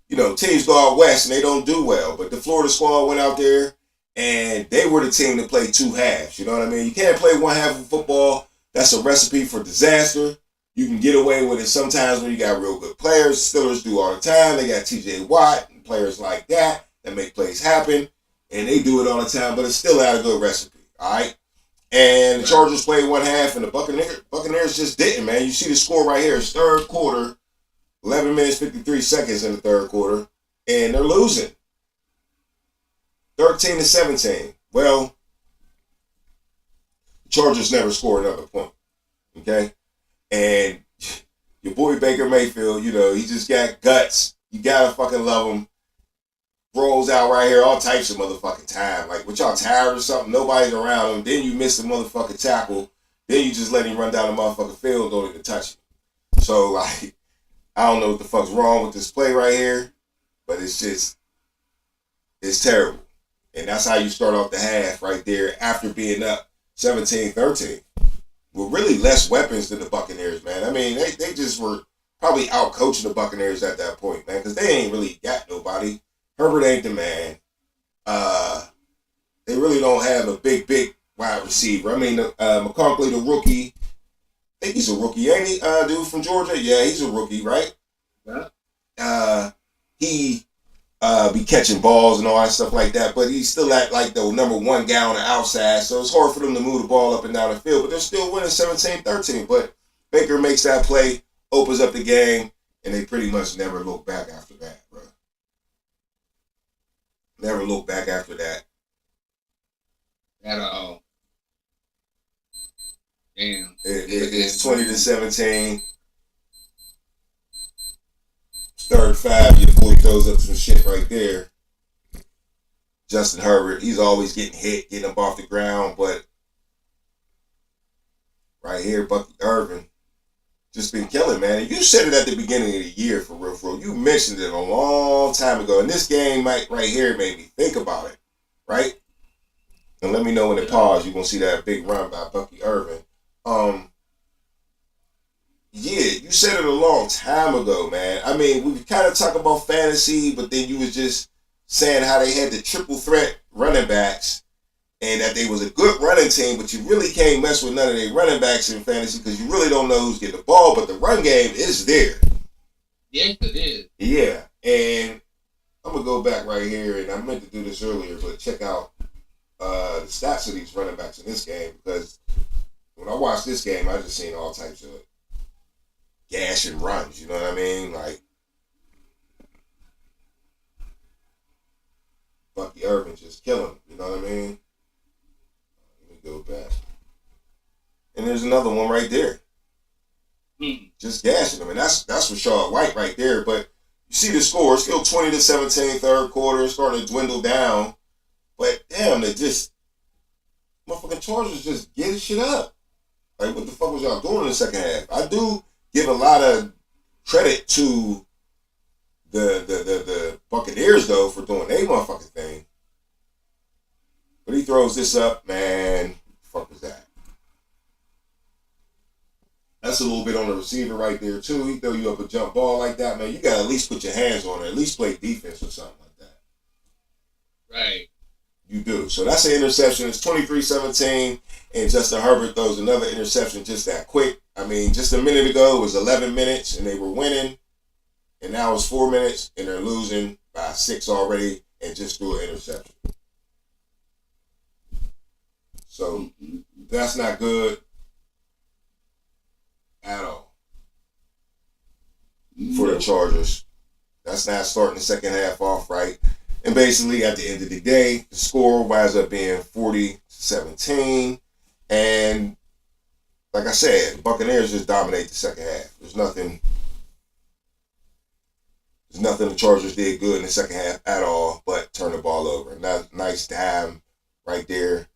[SPEAKER 4] you know, teams go out west and they don't do well. But the Florida squad went out there and they were the team to play 2 halves. You know what I mean? You can't play 1 half of football. That's a recipe for disaster. You can get away with it sometimes when you got real good players. Steelers do all the time. They got TJ Watt and players like that make plays happen. And they do it all the time, but it's still not a good recipe, all right? And the Chargers played 1 half, and the Buccaneers just didn't, man. You see the score right here. It's third quarter, 11 minutes, 53 seconds in the third quarter, and they're losing. 13-17. Well, the Chargers never scored another point, okay? And your boy Baker Mayfield, you know, he just got guts. You got to fucking love him. Rolls out right here all types of motherfucking time. Like, what y'all tired or something? Nobody's around him. Then you miss the motherfucking tackle. Then you just let him run down the motherfucking field and don't even touch him. So, like, I don't know what the fuck's wrong with this play right here, but it's terrible. And that's how you start off the half right there after being up 17-13. With really less weapons than the Buccaneers, man. I mean, they just were probably out coaching the Buccaneers at that point, man, because they ain't really got nobody. Herbert ain't the man. They really don't have a big wide receiver. I mean, McConkley, the rookie, I think he's a rookie, ain't he? Dude from Georgia? Yeah, he's a rookie, right?
[SPEAKER 1] Yeah.
[SPEAKER 4] He be catching balls and all that stuff like that, but he's still at like the number one guy on the outside, so it's hard for them to move the ball up and down the field, but they're still winning 17-13. But Baker makes that play, opens up the game, and they pretty much never look back after that, bro. Never look back after that.
[SPEAKER 1] At all. Damn.
[SPEAKER 4] It's 20-17. Third 5, your boy throws up some shit right there. Justin Herbert, he's always getting hit, getting up off the ground, but right here, Bucky Irvin just been killing, man. And you said it at the beginning of the year, for real. You mentioned it a long time ago, and this game right here made me think about it, right? And let me know when it pause. You're gonna see that big run by Bucky Irvin. Yeah, you said it a long time ago, man. I mean, we kind of talk about fantasy, but then you was just saying how they had the triple threat running backs and that they was a good running team, but you really can't mess with none of their running backs in fantasy because you really don't know who's getting the ball, but the run game is there.
[SPEAKER 1] Yes, it is.
[SPEAKER 4] Yeah, and I'm going to go back right here, and I meant to do this earlier, but check out the stats of these running backs in this game, because when I watched this game, I just seen all types of gash and runs, you know what I mean? Like, Bucky Irvin just killing him, you know what I mean? Let me go back. And there's another one right there. Just gashing him. And that's Rashad White right there. But you see the score, still 20-17, third quarter, starting to dwindle down. But damn, they just, motherfucking Chargers just getting shit up. Like, what the fuck was y'all doing in the second half? I do give a lot of credit to the Buccaneers, though, for doing their motherfucking thing. But he throws this up, man. What the fuck is that? That's a little bit on the receiver right there, too. He throw you up a jump ball like that, man. You got to at least put your hands on it. At least play defense or something like that.
[SPEAKER 1] Right.
[SPEAKER 4] You do. So that's an interception. It's 23-17, and Justin Herbert throws another interception just that quick. I mean, just a minute ago, it was 11 minutes, and they were winning. And now it's 4 minutes, and they're losing by 6 already, and just threw an interception. So that's not good at all for the Chargers. That's not starting the second half off right. And basically, at the end of the day, the score winds up being 40-17. And like I said, the Buccaneers just dominate the second half. There's nothing the Chargers did good in the second half at all, but turn the ball over. Nice dime right there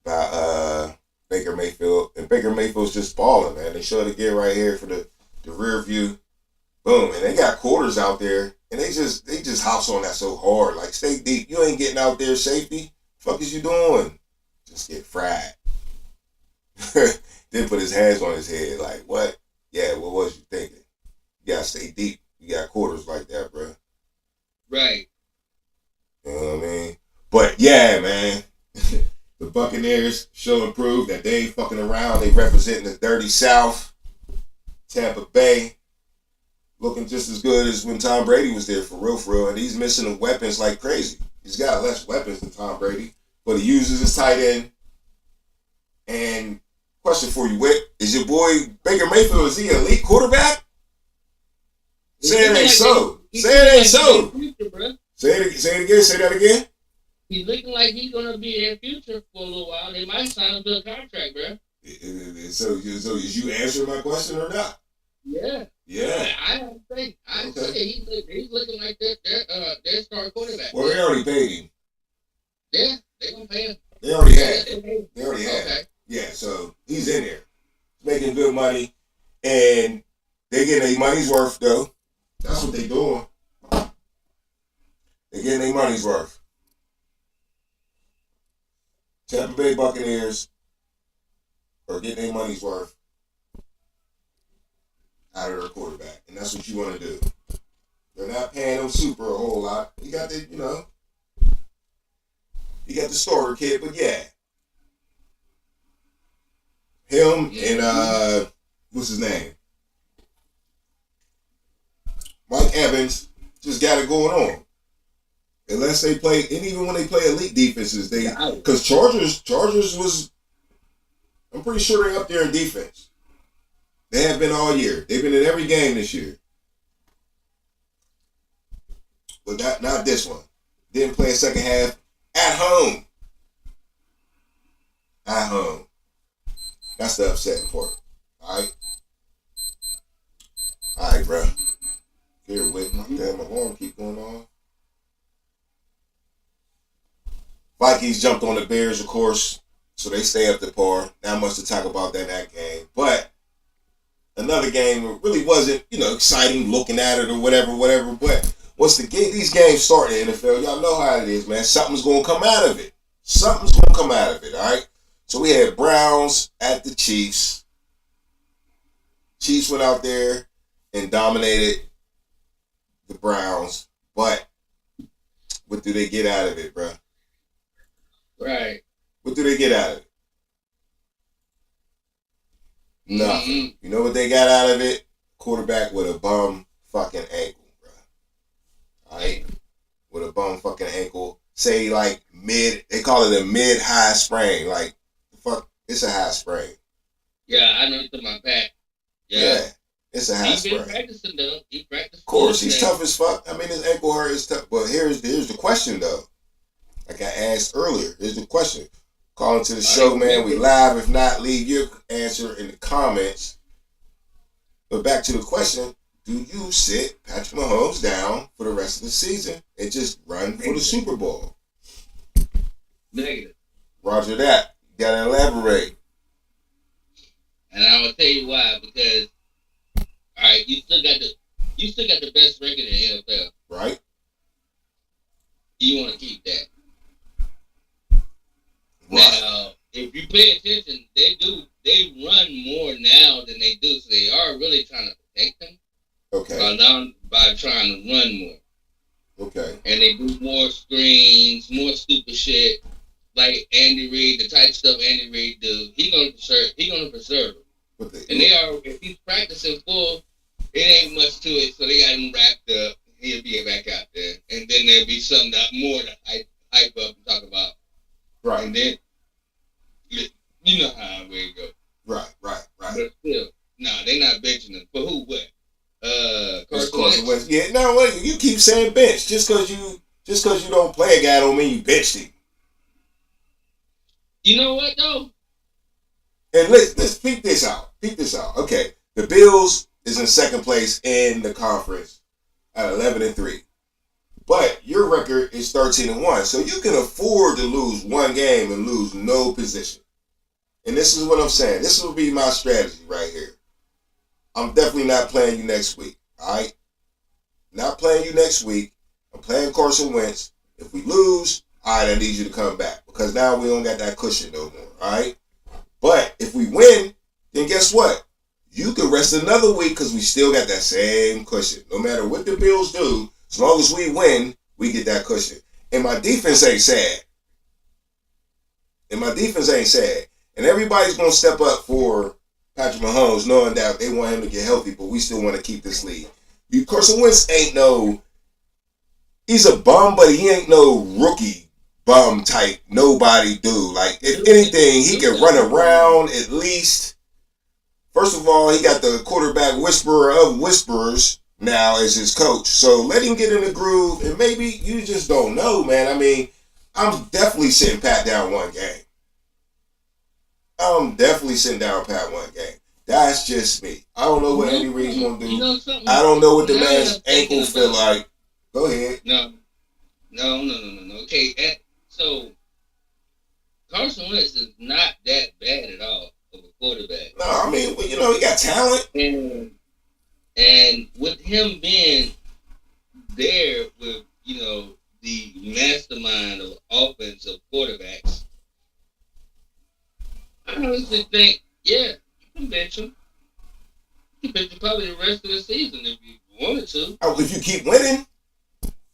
[SPEAKER 4] by Baker Mayfield. And Baker Mayfield's just balling, man. They showed it again right here for the rear view. Boom. And they got quarters out there, and they just hops on that so hard. Like, stay deep. You ain't getting out there, safety. Fuck is you doing? Just get fried. Then put his hands on his head. Like, what? Yeah, what was you thinking? You gotta stay deep. You got quarters like that, bro.
[SPEAKER 1] Right.
[SPEAKER 4] You know what I mean? But yeah, man. The Buccaneers show and prove that they ain't fucking around. They representing the dirty South. Tampa Bay. Looking just as good as when Tom Brady was there, for real. And he's missing the weapons like crazy. He's got less weapons than Tom Brady, but he uses his tight end. And question for you, Whit, is your boy Baker Mayfield, is he an elite quarterback? Say it ain't so. Say it ain't so. Say it again. Say that again.
[SPEAKER 1] He's looking like he's gonna be their future for a little while. They might sign him to a contract, bro.
[SPEAKER 4] So is you answering my question or not?
[SPEAKER 1] Yeah.
[SPEAKER 4] Yeah.
[SPEAKER 1] I think he's looking like their star quarterback.
[SPEAKER 4] Well, they already paid him.
[SPEAKER 1] Yeah, they gonna pay him.
[SPEAKER 4] They already had. They already had.
[SPEAKER 1] Okay.
[SPEAKER 4] Yeah, so he's in there, making good money, and they getting their money's worth though. That's what they doing. They getting their money's worth. Tampa Bay Buccaneers are getting their money's worth out of their quarterback, and that's what you want to do. They're not paying them super a whole lot. You got the, you got the starter kid, but yeah, him and what's his name, Mike Evans, just got it going on. Unless they play, and even when they play elite defenses, because Chargers was, I'm pretty sure they're up there in defense. They have been all year. They've been in every game this year. But not this one. Didn't play a second half at home. At home. That's the upsetting part. Alright? Alright, bro. Here, wait. My damn alarm keep going on. Vikings jumped on the Bears, of course, so they stay up to par. Not much to talk about that game. But another game really wasn't, exciting looking at it or whatever. But once these games start in the NFL, y'all know how it is, man. Something's going to come out of it. All right? So we had Browns at the Chiefs. Chiefs went out there and dominated the Browns. But what do they get out of it, bro?
[SPEAKER 1] Right.
[SPEAKER 4] What do they get out of it? Nothing. Mm-hmm. You know what they got out of it? Quarterback with a bum fucking ankle, bro. Alright? With a bum fucking ankle. Say like they call it a mid-high sprain. Like, fuck, it's a high sprain.
[SPEAKER 1] Yeah, I know it's in my back. Yeah.
[SPEAKER 4] It's a high sprain.
[SPEAKER 1] He's been practicing though. He practiced.
[SPEAKER 4] Of course, he's tough as fuck. I mean, his ankle hurt is tough. But here's the question though. Like I asked earlier, here's the question. Call into the show, man. We live. If not, leave your answer in the comments. But back to the question. Do you sit Patrick Mahomes down for the rest of the season and just run for the Super Bowl?
[SPEAKER 1] Negative.
[SPEAKER 4] Roger that. You gotta elaborate.
[SPEAKER 1] And I will tell you why. Because, all right, you still got the best record in the NFL.
[SPEAKER 4] Right.
[SPEAKER 1] You want to keep that. Right. Now, if you pay attention, they run more now than they do, so they are really trying to protect them.
[SPEAKER 4] Okay.
[SPEAKER 1] By trying to run more.
[SPEAKER 4] Okay. And
[SPEAKER 1] they do more screens, more stupid shit, like Andy Reid, the type of stuff Andy Reid do. He gonna preserve them. And if he's practicing full, it ain't much to it, so they got him wrapped up. He'll be back out there, and then there'll be something more to hype up and talk about.
[SPEAKER 4] Right.
[SPEAKER 1] And then, you know how it goes.
[SPEAKER 4] Right.
[SPEAKER 1] But still, they're not benching them. For who, what?
[SPEAKER 4] Carson Wentz. Yeah, no, wait, you keep saying bench. Just because you don't play a guy don't mean you benched him.
[SPEAKER 1] You know what, though?
[SPEAKER 4] And let's peep this out. Okay, the Bills is in second place in the conference at 11-3. But your record is 13-1, so you can afford to lose one game and lose no position. And this is what I'm saying. This will be my strategy right here. I'm definitely not playing you next week, all right? Not playing you next week. I'm playing Carson Wentz. If we lose, all right, I need you to come back because now we don't got that cushion no more, all right? But if we win, then guess what? You can rest another week because we still got that same cushion. No matter what the Bills do, as long as we win, we get that cushion. And my defense ain't sad. And everybody's going to step up for Patrick Mahomes, knowing that they want him to get healthy, but we still want to keep this lead. Carson Wentz he's a bum, but he ain't no rookie bum type, nobody dude. Like, if anything, he can run around at least. First of all, he got the quarterback whisperer of whisperers now as his coach. So let him get in the groove, and maybe you just don't know, man. I mean, I'm definitely sitting Pat down one game. That's just me. I don't know what Andy Reid's going to do. I don't know what the man's ankle feel like. Go ahead.
[SPEAKER 1] No. Okay, so Carson Wentz is not that bad at all of a quarterback.
[SPEAKER 4] No, I mean, well, he got talent.
[SPEAKER 1] And with him being there with, the mastermind of offensive quarterbacks, I honestly think, yeah, you can bench him. You could probably the rest of the season if you wanted to.
[SPEAKER 4] Oh, if you keep winning,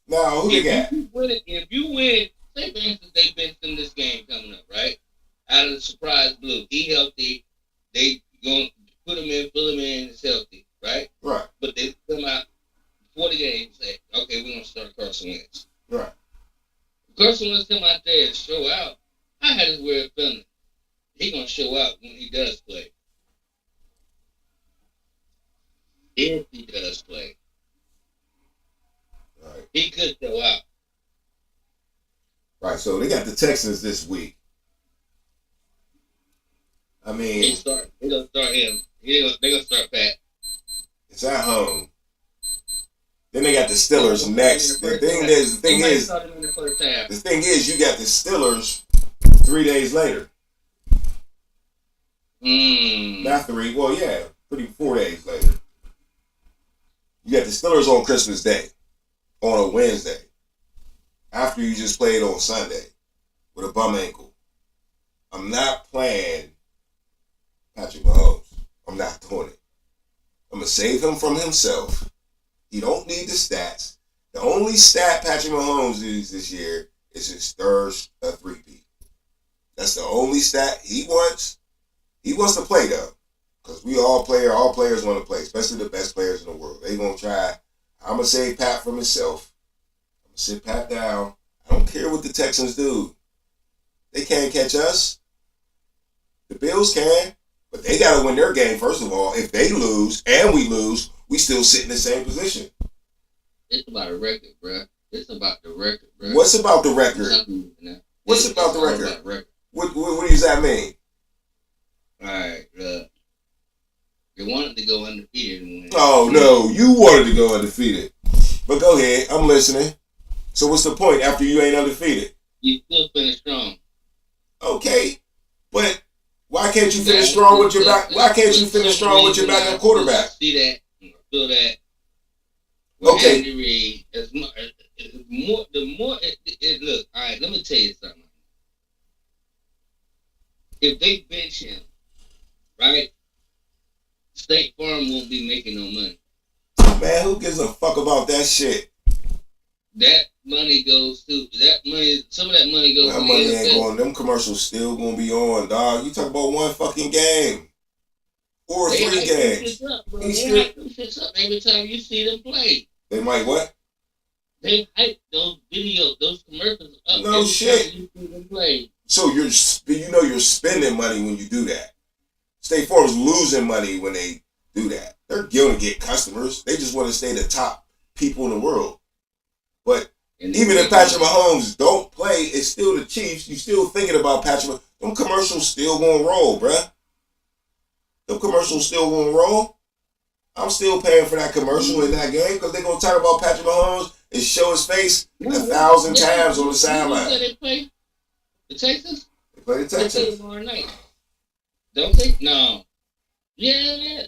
[SPEAKER 4] now who you got?
[SPEAKER 1] If you win, say for instance they bench in this game coming up, right? Out of the surprise blue, he healthy. They gonna put him in, fill him in, it's healthy, right?
[SPEAKER 4] Right.
[SPEAKER 1] But they come out before the game and say, okay, we're gonna start Carson Wentz.
[SPEAKER 4] Right.
[SPEAKER 1] Carson Wentz come out there and show out. I had this weird feeling. He gonna show out when he does play. If he does play.
[SPEAKER 4] Right.
[SPEAKER 1] He could show out.
[SPEAKER 4] Right. So they got the Texans this week. I mean,
[SPEAKER 1] They gonna start him. They gonna start Pat.
[SPEAKER 4] it's at home. Then they got the Steelers next. The thing is, you got the Steelers 3 days later. Not 3. Well, yeah, 4 days later. You got the Steelers on Christmas Day, on a Wednesday, after you just played on Sunday with a bum ankle. I'm not playing Patrick Mahomes. I'm not doing it. I'm going to save him from himself. He don't need the stats. The only stat Patrick Mahomes needs this year is his third three-peat. That's the only stat he wants. He wants to play, though. Because all players want to play, especially the best players in the world. They going to try. I'm going to save Pat from himself. I'm going to sit Pat down. I don't care what the Texans do. They can't catch us. The Bills can. But they got to win their game, first of all. If they lose and we lose, we still sit in the same position.
[SPEAKER 1] It's about a record, bro. It's about the record, bro.
[SPEAKER 4] What's about the record? What's about the record? What does that mean?
[SPEAKER 1] All right, they wanted to go undefeated and win.
[SPEAKER 4] Oh, no. You wanted to go undefeated. But go ahead. I'm listening. So what's the point after you ain't undefeated?
[SPEAKER 1] You still finish strong.
[SPEAKER 4] Okay. But why can't you finish strong with your back? Why can't you finish strong with your backup quarterback?
[SPEAKER 1] See that? Feel that?
[SPEAKER 4] Okay.
[SPEAKER 1] Andy Reid, look, all right, let me tell you something. If they bench him, right, State Farm won't be making no money.
[SPEAKER 4] Man, who gives a fuck about that shit?
[SPEAKER 1] That money goes to some of that money goes
[SPEAKER 4] that
[SPEAKER 1] to
[SPEAKER 4] money
[SPEAKER 1] the
[SPEAKER 4] ain't
[SPEAKER 1] NFL.
[SPEAKER 4] going. Them commercials still gonna be on, dog. You talk about one fucking game or
[SPEAKER 1] They
[SPEAKER 4] 3
[SPEAKER 1] hype
[SPEAKER 4] games.
[SPEAKER 1] them shits up, bro. They hype them shits up every time you see them play.
[SPEAKER 4] They might what?
[SPEAKER 1] They hype those videos, those commercials up.
[SPEAKER 4] No
[SPEAKER 1] every
[SPEAKER 4] shit.
[SPEAKER 1] time you see them play.
[SPEAKER 4] So you're spending money when you do that. State Farm's losing money when they do that. They're going to get customers. They just want to stay the top people in the world. But even if Patrick Mahomes don't play, it's still the Chiefs. You still thinking about Patrick Mahomes. Them commercials still going to roll, bruh. Them commercials still going to roll. I'm still paying for that commercial in that game because they're going to talk about Patrick Mahomes and show his face 1,000 times on the sideline.
[SPEAKER 1] They play the Texans?
[SPEAKER 4] They play the
[SPEAKER 1] They play
[SPEAKER 4] Texans.
[SPEAKER 1] tomorrow night. Don't they? No. Yeah,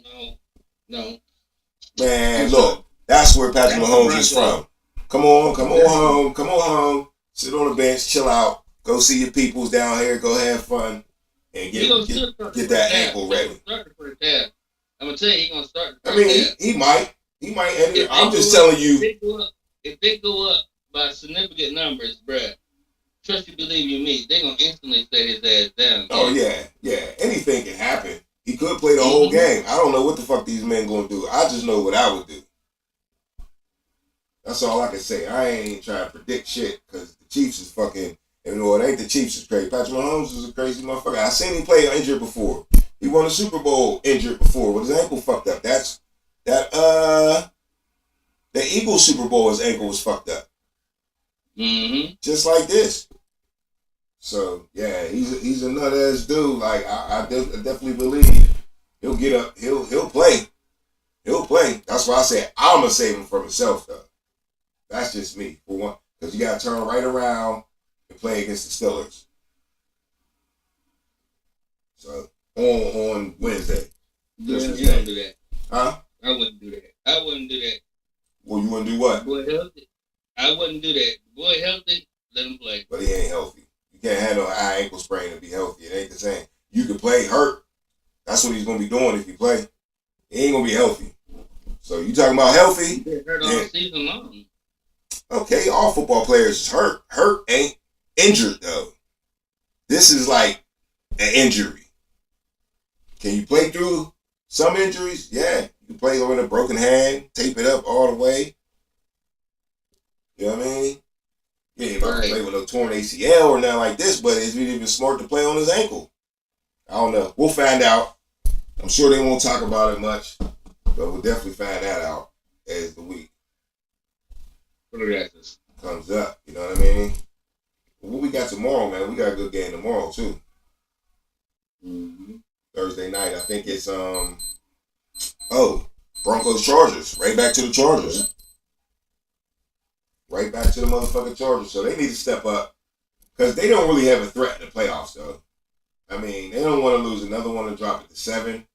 [SPEAKER 1] no.
[SPEAKER 4] Man, look, that's where Patrick Mahomes is from. Come on home. Sit on the bench, chill out, go see your peoples down here, go have fun, and get that ankle ready.
[SPEAKER 1] I'm gonna tell you, he's gonna start.
[SPEAKER 4] I mean, he might. And I'm just telling you.
[SPEAKER 1] If they go up by significant numbers, bruh, trust you, believe you, me, they're gonna instantly set his ass down.
[SPEAKER 4] Oh yeah. Anything can happen. He could play the whole game. I don't know what the fuck these men gonna do. I just know what I would do. That's all I can say. I ain't trying to predict shit because the Chiefs is fucking. You know, it ain't the Chiefs is crazy. Patrick Mahomes is a crazy motherfucker. I seen him play injured before. He won a Super Bowl injured before with his ankle fucked up. The Eagles Super Bowl, his ankle was fucked up.
[SPEAKER 1] Mm-hmm.
[SPEAKER 4] Just like this. So yeah, he's a nut ass dude. Like I definitely believe he'll get up. He'll play. He'll play. That's why I said I'm gonna save him from himself though. That's just me for one, because you gotta turn right around and play against the Steelers. So on Wednesday.
[SPEAKER 1] You don't do that.
[SPEAKER 4] Huh?
[SPEAKER 1] I wouldn't do that.
[SPEAKER 4] Well, you wanna do what?
[SPEAKER 1] Boy healthy. I wouldn't do that. Boy healthy, let him play.
[SPEAKER 4] But he ain't healthy. You can't have no high ankle sprain to be healthy. It ain't the same. You can play hurt. That's what he's gonna be doing if you play. He ain't gonna be healthy. So you talking about healthy?
[SPEAKER 1] He hurt all season long.
[SPEAKER 4] Okay, all football players is hurt. Hurt ain't injured though. This is like an injury. Can you play through some injuries? Yeah. You can play with a broken hand, tape it up all the way. You know what I mean? You ain't about to play with no torn ACL or nothing like this, but is it even smart to play on his ankle? I don't know. We'll find out. I'm sure they won't talk about it much, but we'll definitely find that out as the week comes up. You know what I mean? What we got tomorrow, man? We got a good game tomorrow too.
[SPEAKER 1] Mm-hmm.
[SPEAKER 4] Thursday night. I think it's Broncos Chargers. Right back to the Chargers. Yeah. Right back to the motherfucking Chargers. So they need to step up because they don't really have a threat in the playoffs though. I mean, they don't want to lose another one and drop it to 7.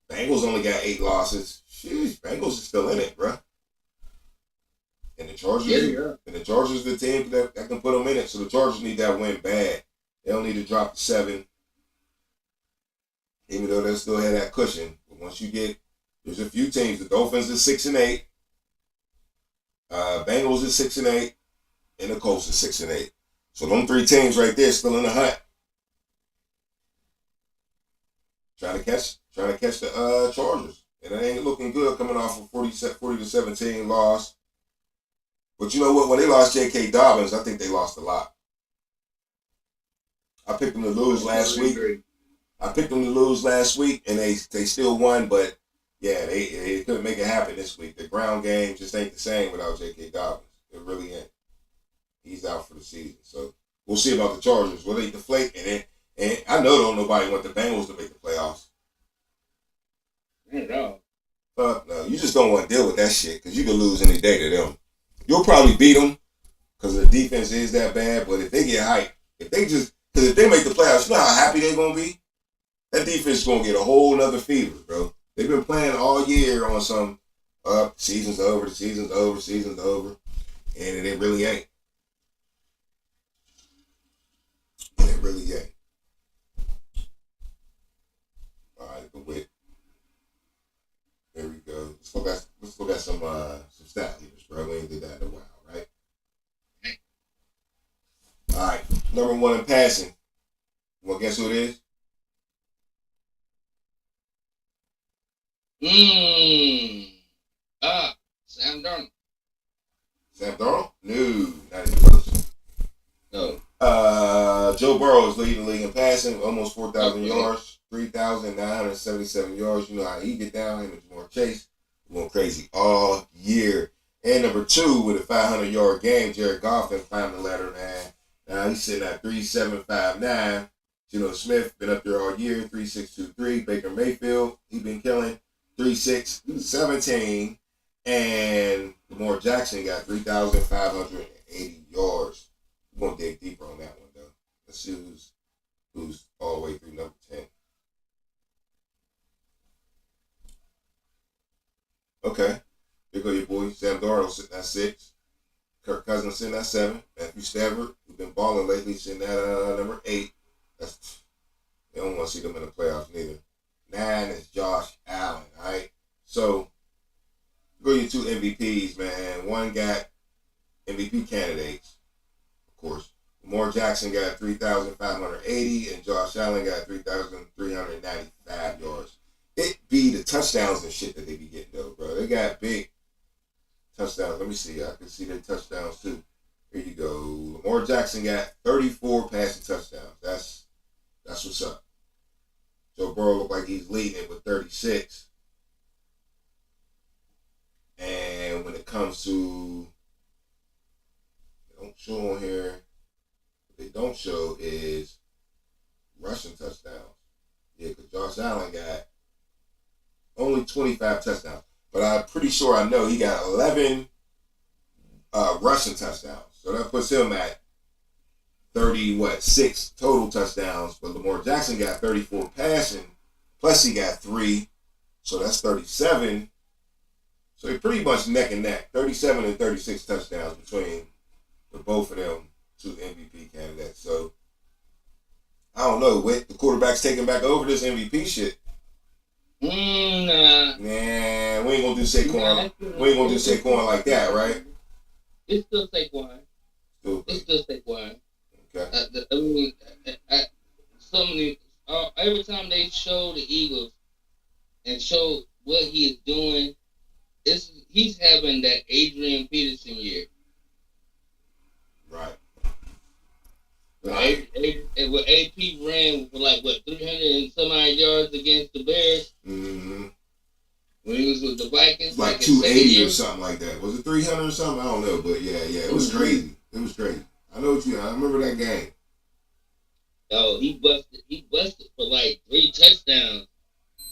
[SPEAKER 4] Bengals only got 8 losses. Sheesh, Bengals is still in it, bro. And the Chargers, the team that can put them in it. So the Chargers need that win bad. They don't need to drop to 7. Even though they still have that cushion. But once you get, there's a few teams. The Dolphins is 6-8. Bengals is 6-8. And the Colts is 6-8. So them 3 teams right there still in the hunt. Trying to catch the Chargers. And it ain't looking good coming off of 40-17 loss. But you know what? When they lost J.K. Dobbins, I think they lost a lot. I picked them to lose last week. And they still won, but yeah, they couldn't make it happen this week. The ground game just ain't the same without J.K. Dobbins. It really ain't. He's out for the season. So we'll see about the Chargers. Will they deflate? And I know don't nobody want the Bengals to make the playoffs.
[SPEAKER 1] No.
[SPEAKER 4] Fuck no. You just don't want to deal with that shit because you can lose any day to them. You'll probably beat them because the defense is that bad, but if they get hyped, if they make the playoffs, you know how happy they're going to be? That defense is going to get a whole nother fever, bro. They've been playing all year on some season's over, and it really ain't. It really ain't. All right, the wit. There we go. Let's look at some stat leaders, bro. We ain't did that in a while, right? All right, number 1 in passing. You want to guess who it is?
[SPEAKER 1] Sam Darnold.
[SPEAKER 4] Sam Darnold? No, not even close.
[SPEAKER 1] No.
[SPEAKER 4] Joe Burrow is leading the league in passing, almost 4,000 yards, 3,977 yards. You know how he get down, him and Jamar Chase. Going crazy all year. And number 2 with a 500-yard game, Jared Goff has climbed the ladder, man. Now he's sitting at 3,759. Geno Smith been up there all year, 3,623. Baker Mayfield, he been killing, 3,617. And Lamar Jackson got 3,580 yards. We're going to dig deeper on that one, though. Let's see who's all the way through number 10. Okay. Here go your boy. Sam Darnold sitting at 6. Kirk Cousins sitting at 7. Matthew Stafford, who's been balling lately, sitting at number 8. They don't want to see them in the playoffs neither. 9 is Josh Allen, all right? So, go your 2 MVPs, man. One got MVP candidates, of course. Lamar Jackson got 3,580, and Josh Allen got 3,395 yards. It be the touchdowns and shit that they be getting, though, bro. They got big touchdowns. Let me see. I can see their touchdowns, too. Here you go. Lamar Jackson got 34 passing touchdowns. That's what's up. Joe Burrow look like he's leading it with 36. And when it comes to, they don't show on here, what they don't show is rushing touchdowns. Yeah, because Josh Allen got only 25 touchdowns. But I'm pretty sure I know he got 11 rushing touchdowns. So that puts him at 6 total touchdowns. But Lamar Jackson got 34 passing, plus he got 3. So that's 37. So they're pretty much neck and neck. 37 and 36 touchdowns between the both of them 2 MVP candidates. So I don't know. The quarterback's taking back over this MVP shit.
[SPEAKER 1] Nah.
[SPEAKER 4] Man, we ain't gonna do Saquon. We ain't gonna do Saquon like that, right?
[SPEAKER 1] It's still Saquon.
[SPEAKER 4] Still,
[SPEAKER 1] It's still Saquon.
[SPEAKER 4] okay.
[SPEAKER 1] I mean, so many. Every time they show the Eagles and show what he is doing, he's having that Adrian Peterson year.
[SPEAKER 4] Right.
[SPEAKER 1] When AP ran for like 300 and some odd yards against the Bears.
[SPEAKER 4] Mm-hmm.
[SPEAKER 1] When he was with the Vikings,
[SPEAKER 4] like 280 or something like that. Was it 300 or something? I don't know, but yeah, it was crazy. It was crazy. I remember that game.
[SPEAKER 1] Oh, he busted for like 3 touchdowns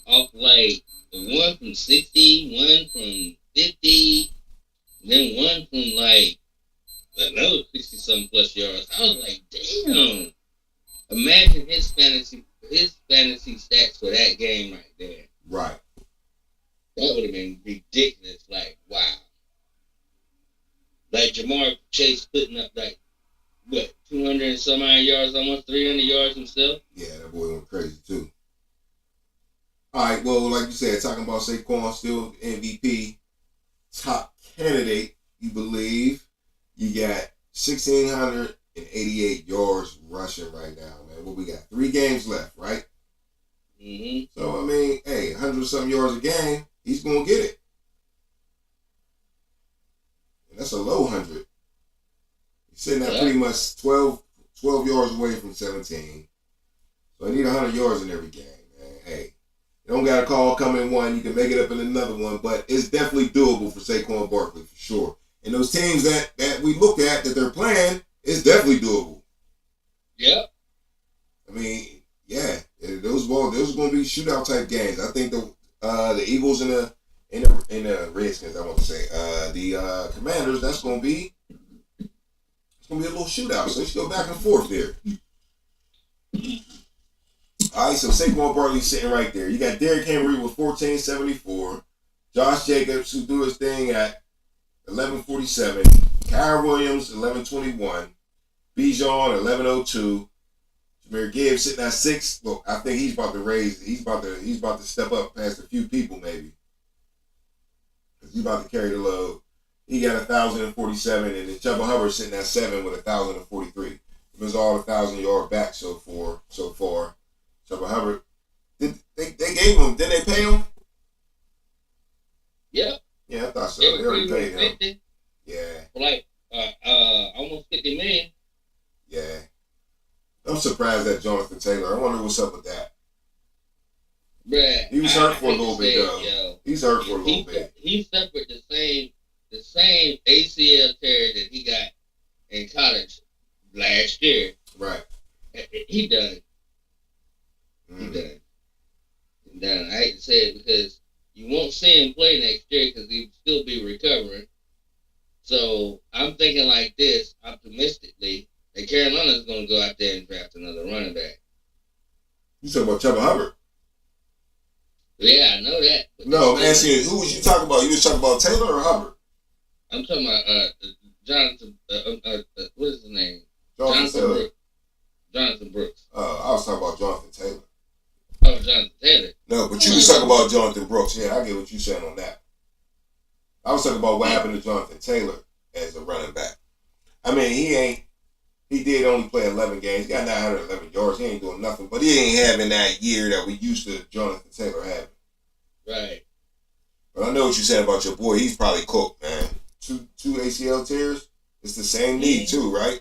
[SPEAKER 1] off like one from 60, one from 50, then one from like another 60 something plus yards. I was like, damn. Imagine his fantasy stats for that game right there.
[SPEAKER 4] Right.
[SPEAKER 1] That would have been ridiculous. Like, wow. Like Jamar Chase putting up like 200 and some odd yards, almost 300 yards himself.
[SPEAKER 4] Yeah, that boy went crazy too. All right, well, like you said, talking about Saquon, still MVP, top candidate, you believe. You got 1,688 yards rushing right now, man. What we got? 3 games left, right?
[SPEAKER 1] Mm-hmm.
[SPEAKER 4] So, I mean, hey, 100-something yards a game, he's going to get it. And that's a low 100. He's sitting at pretty much 12 yards away from 17. So I need 100 yards in every game, man. Hey, you don't got a call come in one. You can make it up in another one. But it's definitely doable for Saquon Barkley, for sure. And those teams that we look at that they're playing, it's definitely doable.
[SPEAKER 1] Yep.
[SPEAKER 4] I mean, yeah, those are going to be shootout type games. I think the Eagles and the Redskins, I want to say, the Commanders, that's going to be a little shootout. So you go back and forth there. All right, so Saquon Barkley sitting right there. You got Derrick Henry with 1474, Josh Jacobs who do his thing at 1147, Kyren Williams 1121, Bijan 1102. Jahmyr Gibbs sitting at 6. Look, I think he's about to step up past a few people maybe. Because he's about to carry the load. He got 1,047, and then Chuba Hubbard sitting at 7 with 1,043. It was all 1,000-yard back so far. Chuba Hubbard, they gave him? Didn't they pay him?
[SPEAKER 1] Yep.
[SPEAKER 4] Yeah, I thought so. They already paid him.
[SPEAKER 1] 50.
[SPEAKER 4] Yeah.
[SPEAKER 1] For like almost $50 million.
[SPEAKER 4] Yeah. I'm surprised at Jonathan Taylor. I wonder what's up with that.
[SPEAKER 1] Bruh,
[SPEAKER 4] He was hurt for a little bit, though. He's hurt for a little bit.
[SPEAKER 1] He suffered the same ACL tear that he got in college last year.
[SPEAKER 4] Right.
[SPEAKER 1] He done. He done. I hate to say it because you won't see him play next year because he'll still be recovering. So I'm thinking like this, optimistically, that Carolina's going to go out there and draft another running back.
[SPEAKER 4] You talking about Chuba Hubbard?
[SPEAKER 1] Yeah, I know that.
[SPEAKER 4] No, I'm asking you, who was you talking about? You was talking about Taylor or Hubbard?
[SPEAKER 1] I'm talking about Jonathan. What is his name?
[SPEAKER 4] Jonathan Taylor.
[SPEAKER 1] Brooks. Jonathan Brooks.
[SPEAKER 4] I was talking about Jonathan Taylor.
[SPEAKER 1] Oh, Jonathan Taylor.
[SPEAKER 4] No, but you was talking about Jonathan Brooks. Yeah, I get what you're saying on that. I was talking about what happened to Jonathan Taylor as a running back. I mean, he did only play 11 games. He got 911 yards. He ain't doing nothing, but he ain't having that year that we used to Jonathan Taylor having.
[SPEAKER 1] Right.
[SPEAKER 4] But I know what you're saying about your boy. He's probably cooked, man. Two ACL tears. It's the same knee too, right?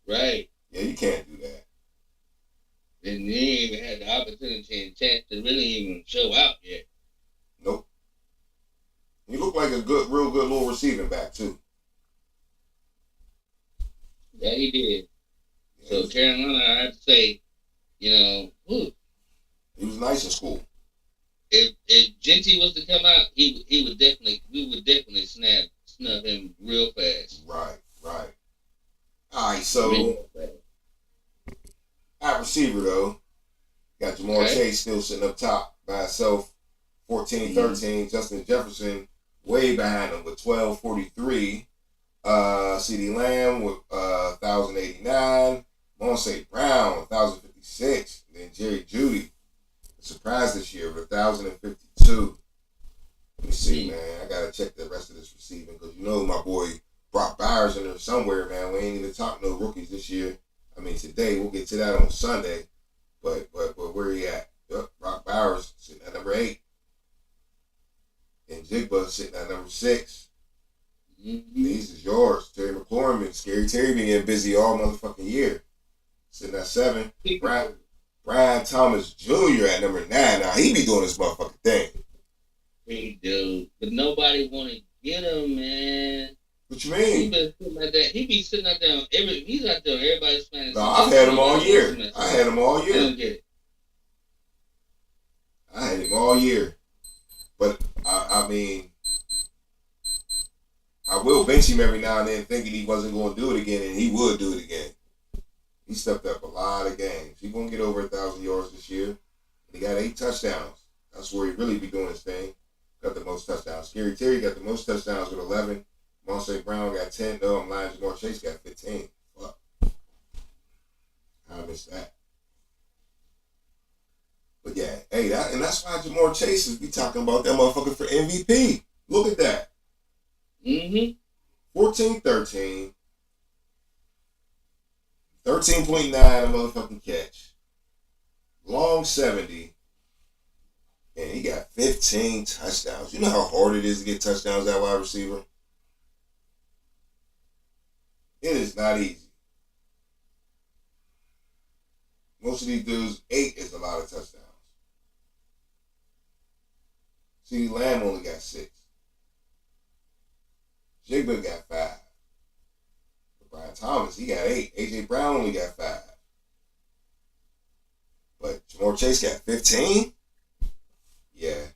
[SPEAKER 1] Right.
[SPEAKER 4] Yeah, you can't do that.
[SPEAKER 1] And he ain't even had the opportunity and chance to really even show out yet.
[SPEAKER 4] Nope. He looked like a real good little receiving back too.
[SPEAKER 1] Yeah, he did.
[SPEAKER 4] Yeah,
[SPEAKER 1] So Carolina, I have to say,
[SPEAKER 4] he was nice in school.
[SPEAKER 1] If Genty was to come out, we would definitely snub him real fast.
[SPEAKER 4] Right. All right, so at receiver though, got Jamar Chase still sitting up top by himself, 14-13. Justin Jefferson way behind him with 12-43. CeeDee Lamb with 1,089. Monsey Brown 1,056. And then Jerry Jeudy surprised this year with 1,052. Let me see, man. I gotta check the rest of this receiving because my boy Brock Bowers in there somewhere, man. We ain't even talking no rookies this year. I mean, today we'll get to that on Sunday, but where he at? Yep, Brock Bowers sitting at number 8, and Jigba sitting at number 6. These is yours. Terry McLaurin and Scary Terry been getting busy all motherfucking year. Sitting at 7. Brian Thomas Jr. at number 9. Now he be doing this motherfucking thing.
[SPEAKER 1] He do, but nobody want to get him, man.
[SPEAKER 4] What you mean?
[SPEAKER 1] He been sitting out there. He be sitting out there. He's out there. Everybody's fantasy.
[SPEAKER 4] No, I've had him all year. I
[SPEAKER 1] I don't get it.
[SPEAKER 4] I had him all year. But, I mean, I will bench him every now and then thinking he wasn't going to do it again, and he would do it again. He stepped up a lot of games. He's going to get over 1,000 yards this year. He got 8 touchdowns. That's where he really be doing his thing. Got the most touchdowns. Scary Terry got the most touchdowns with 11. Monse Brown got 10. No, I'm lying. Jamar Chase got 15. Fuck. I missed that. But yeah, hey, that's why Jamar Chase is be talking about that motherfucker for MVP. Look at that. 14-13. 13.9 a motherfucking catch. Long 70. And he got 15 touchdowns. You know how hard it is to get touchdowns at wide receiver? It is not easy. Most of these dudes, 8 is a lot of touchdowns. CeeDee Lamb only got 6. Jigba got 5. But Brian Thomas, he got 8. A.J. Brown only got 5. But Jamar Chase got 15? Yeah.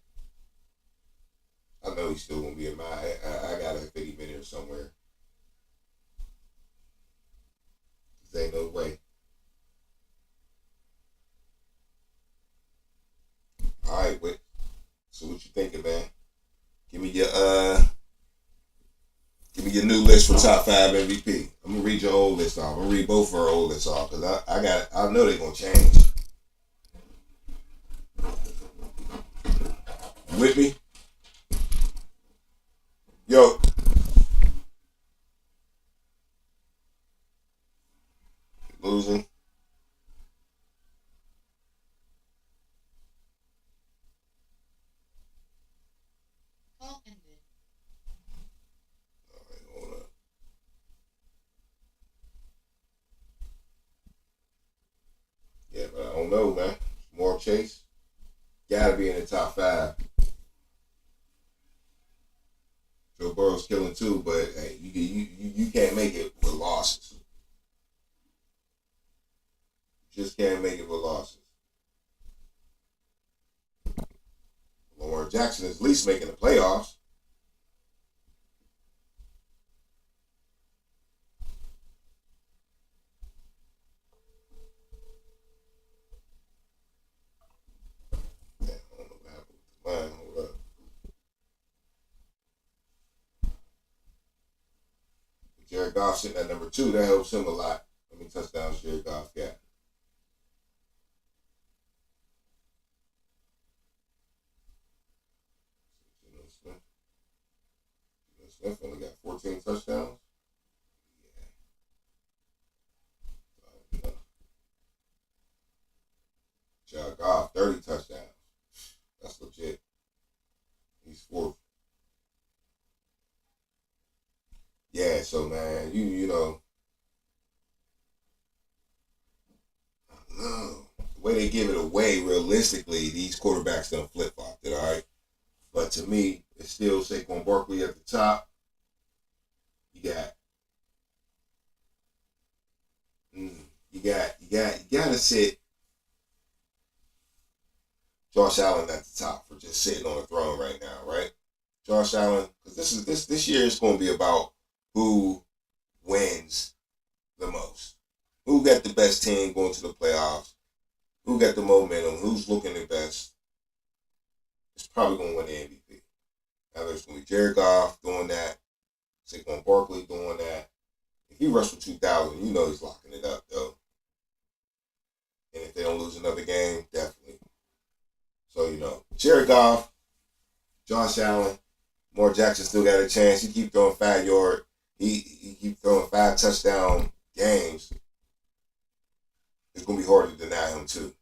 [SPEAKER 4] I know he's still going to be in my... I got to fit him in here somewhere. There ain't no way. All right, Whit. So what you thinking, man? Give me your new list for top 5 MVP. I'm gonna read your old list off. I'm gonna read both of our old lists off because I know they're gonna change. With me? Yo. Losing.
[SPEAKER 5] Call ended.
[SPEAKER 4] All right, hold up. Yeah, but I don't know, man. Jamar Chase gotta be in the top 5. Joe Burrow's killing too, but hey, you can't make it with losses. Just can't make it with losses. Lamar Jackson is at least making the playoffs. Yeah, I don't know what happened with the line. Hold up. Jared Goff sitting at number 2. That helps him a lot. How many touchdowns Jared Goff got? Smith only got 14 touchdowns. Yeah. Jared Goff, 30 touchdowns. That's legit. He's 4th. Yeah, so man, you know, I don't know. The way they give it away, realistically, these quarterbacks done flip-flopped it, all right? But to me, it's still Saquon Barkley at the top. You gotta sit Josh Allen at the top for just sitting on the throne right now, right? Josh Allen, because this year is going to be about who wins the most, who got the best team going to the playoffs, who got the momentum, who's looking the best. It's probably going to win the MVP. Either it's going to be Jared Goff doing that, Saquon Barkley doing that. If he rushed for 2,000, you know he's locking it up, though. And if they don't lose another game, definitely. So, Jared Goff, Josh Allen, Lamar Jackson still got a chance. He keep throwing 5-yard. He keep throwing 5 touchdown games. It's gonna be hard to deny him too.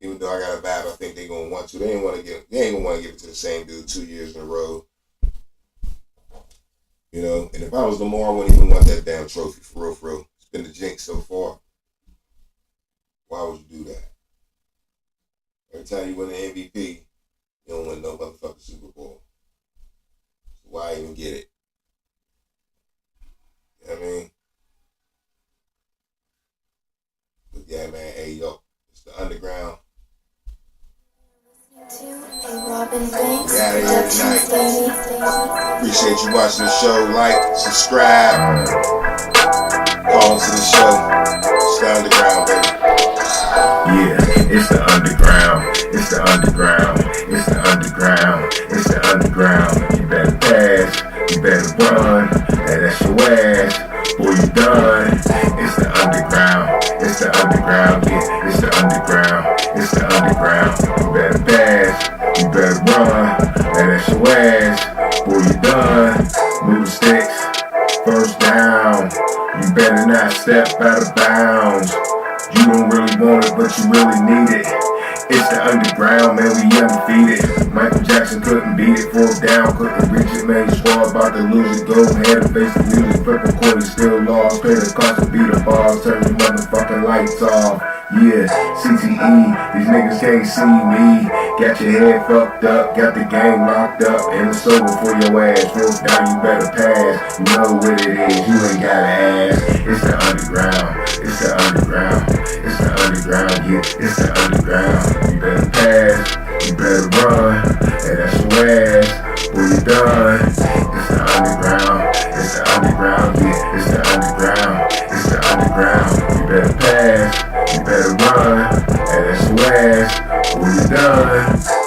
[SPEAKER 4] Even though I got a vibe, I think they're gonna want to. They ain't gonna want to give it to the same dude 2 years in a row. And if I was Lamar, I wouldn't even want that damn trophy for real, for real. It's been the jinx so far. Why would you do that? Every time you win an MVP, you don't win no motherfucking Super Bowl. So why even get it? You know what I mean? But yeah, man, hey, yo, it's the underground.
[SPEAKER 2] To a Robin Banks
[SPEAKER 4] Get out of here
[SPEAKER 2] Productions
[SPEAKER 4] tonight.
[SPEAKER 2] baby.
[SPEAKER 4] Appreciate you watching the show. Like, subscribe, call into the show. It's the underground, baby.
[SPEAKER 3] Yeah, it's the underground. It's the underground. It's the underground. It's the underground. You better pass. You better run. And that's your ass. Boy, you done. It's the underground. It's the underground. Yeah, it's the underground. It's the underground. You better pass. You better run. And that's your ass. Boy, you done. Move the sticks. First down. You better not step out of bounds. You don't really want it, but you really need it. It's the underground, man, we undefeated. Michael Jackson couldn't beat it, 4th down, couldn't reach it, man, you swore about to lose it. Go ahead and face the music, flip a coin, still lost. Pay the cost to beat the balls, turn your motherfucking lights off. Yeah, CTE, these niggas can't see me. Got your head fucked up, got the game locked up, and it's over for your ass. 4th down, you better pass. You know what it is, you ain't gotta ask. It's the underground, it's the underground. It's the underground, yeah, it's the underground. You better pass, you better run, and that's your ass. When you done, it's the underground, it's the underground, yeah, it's the underground, it's the underground. You better pass, you better run, and that's your ass. When you done.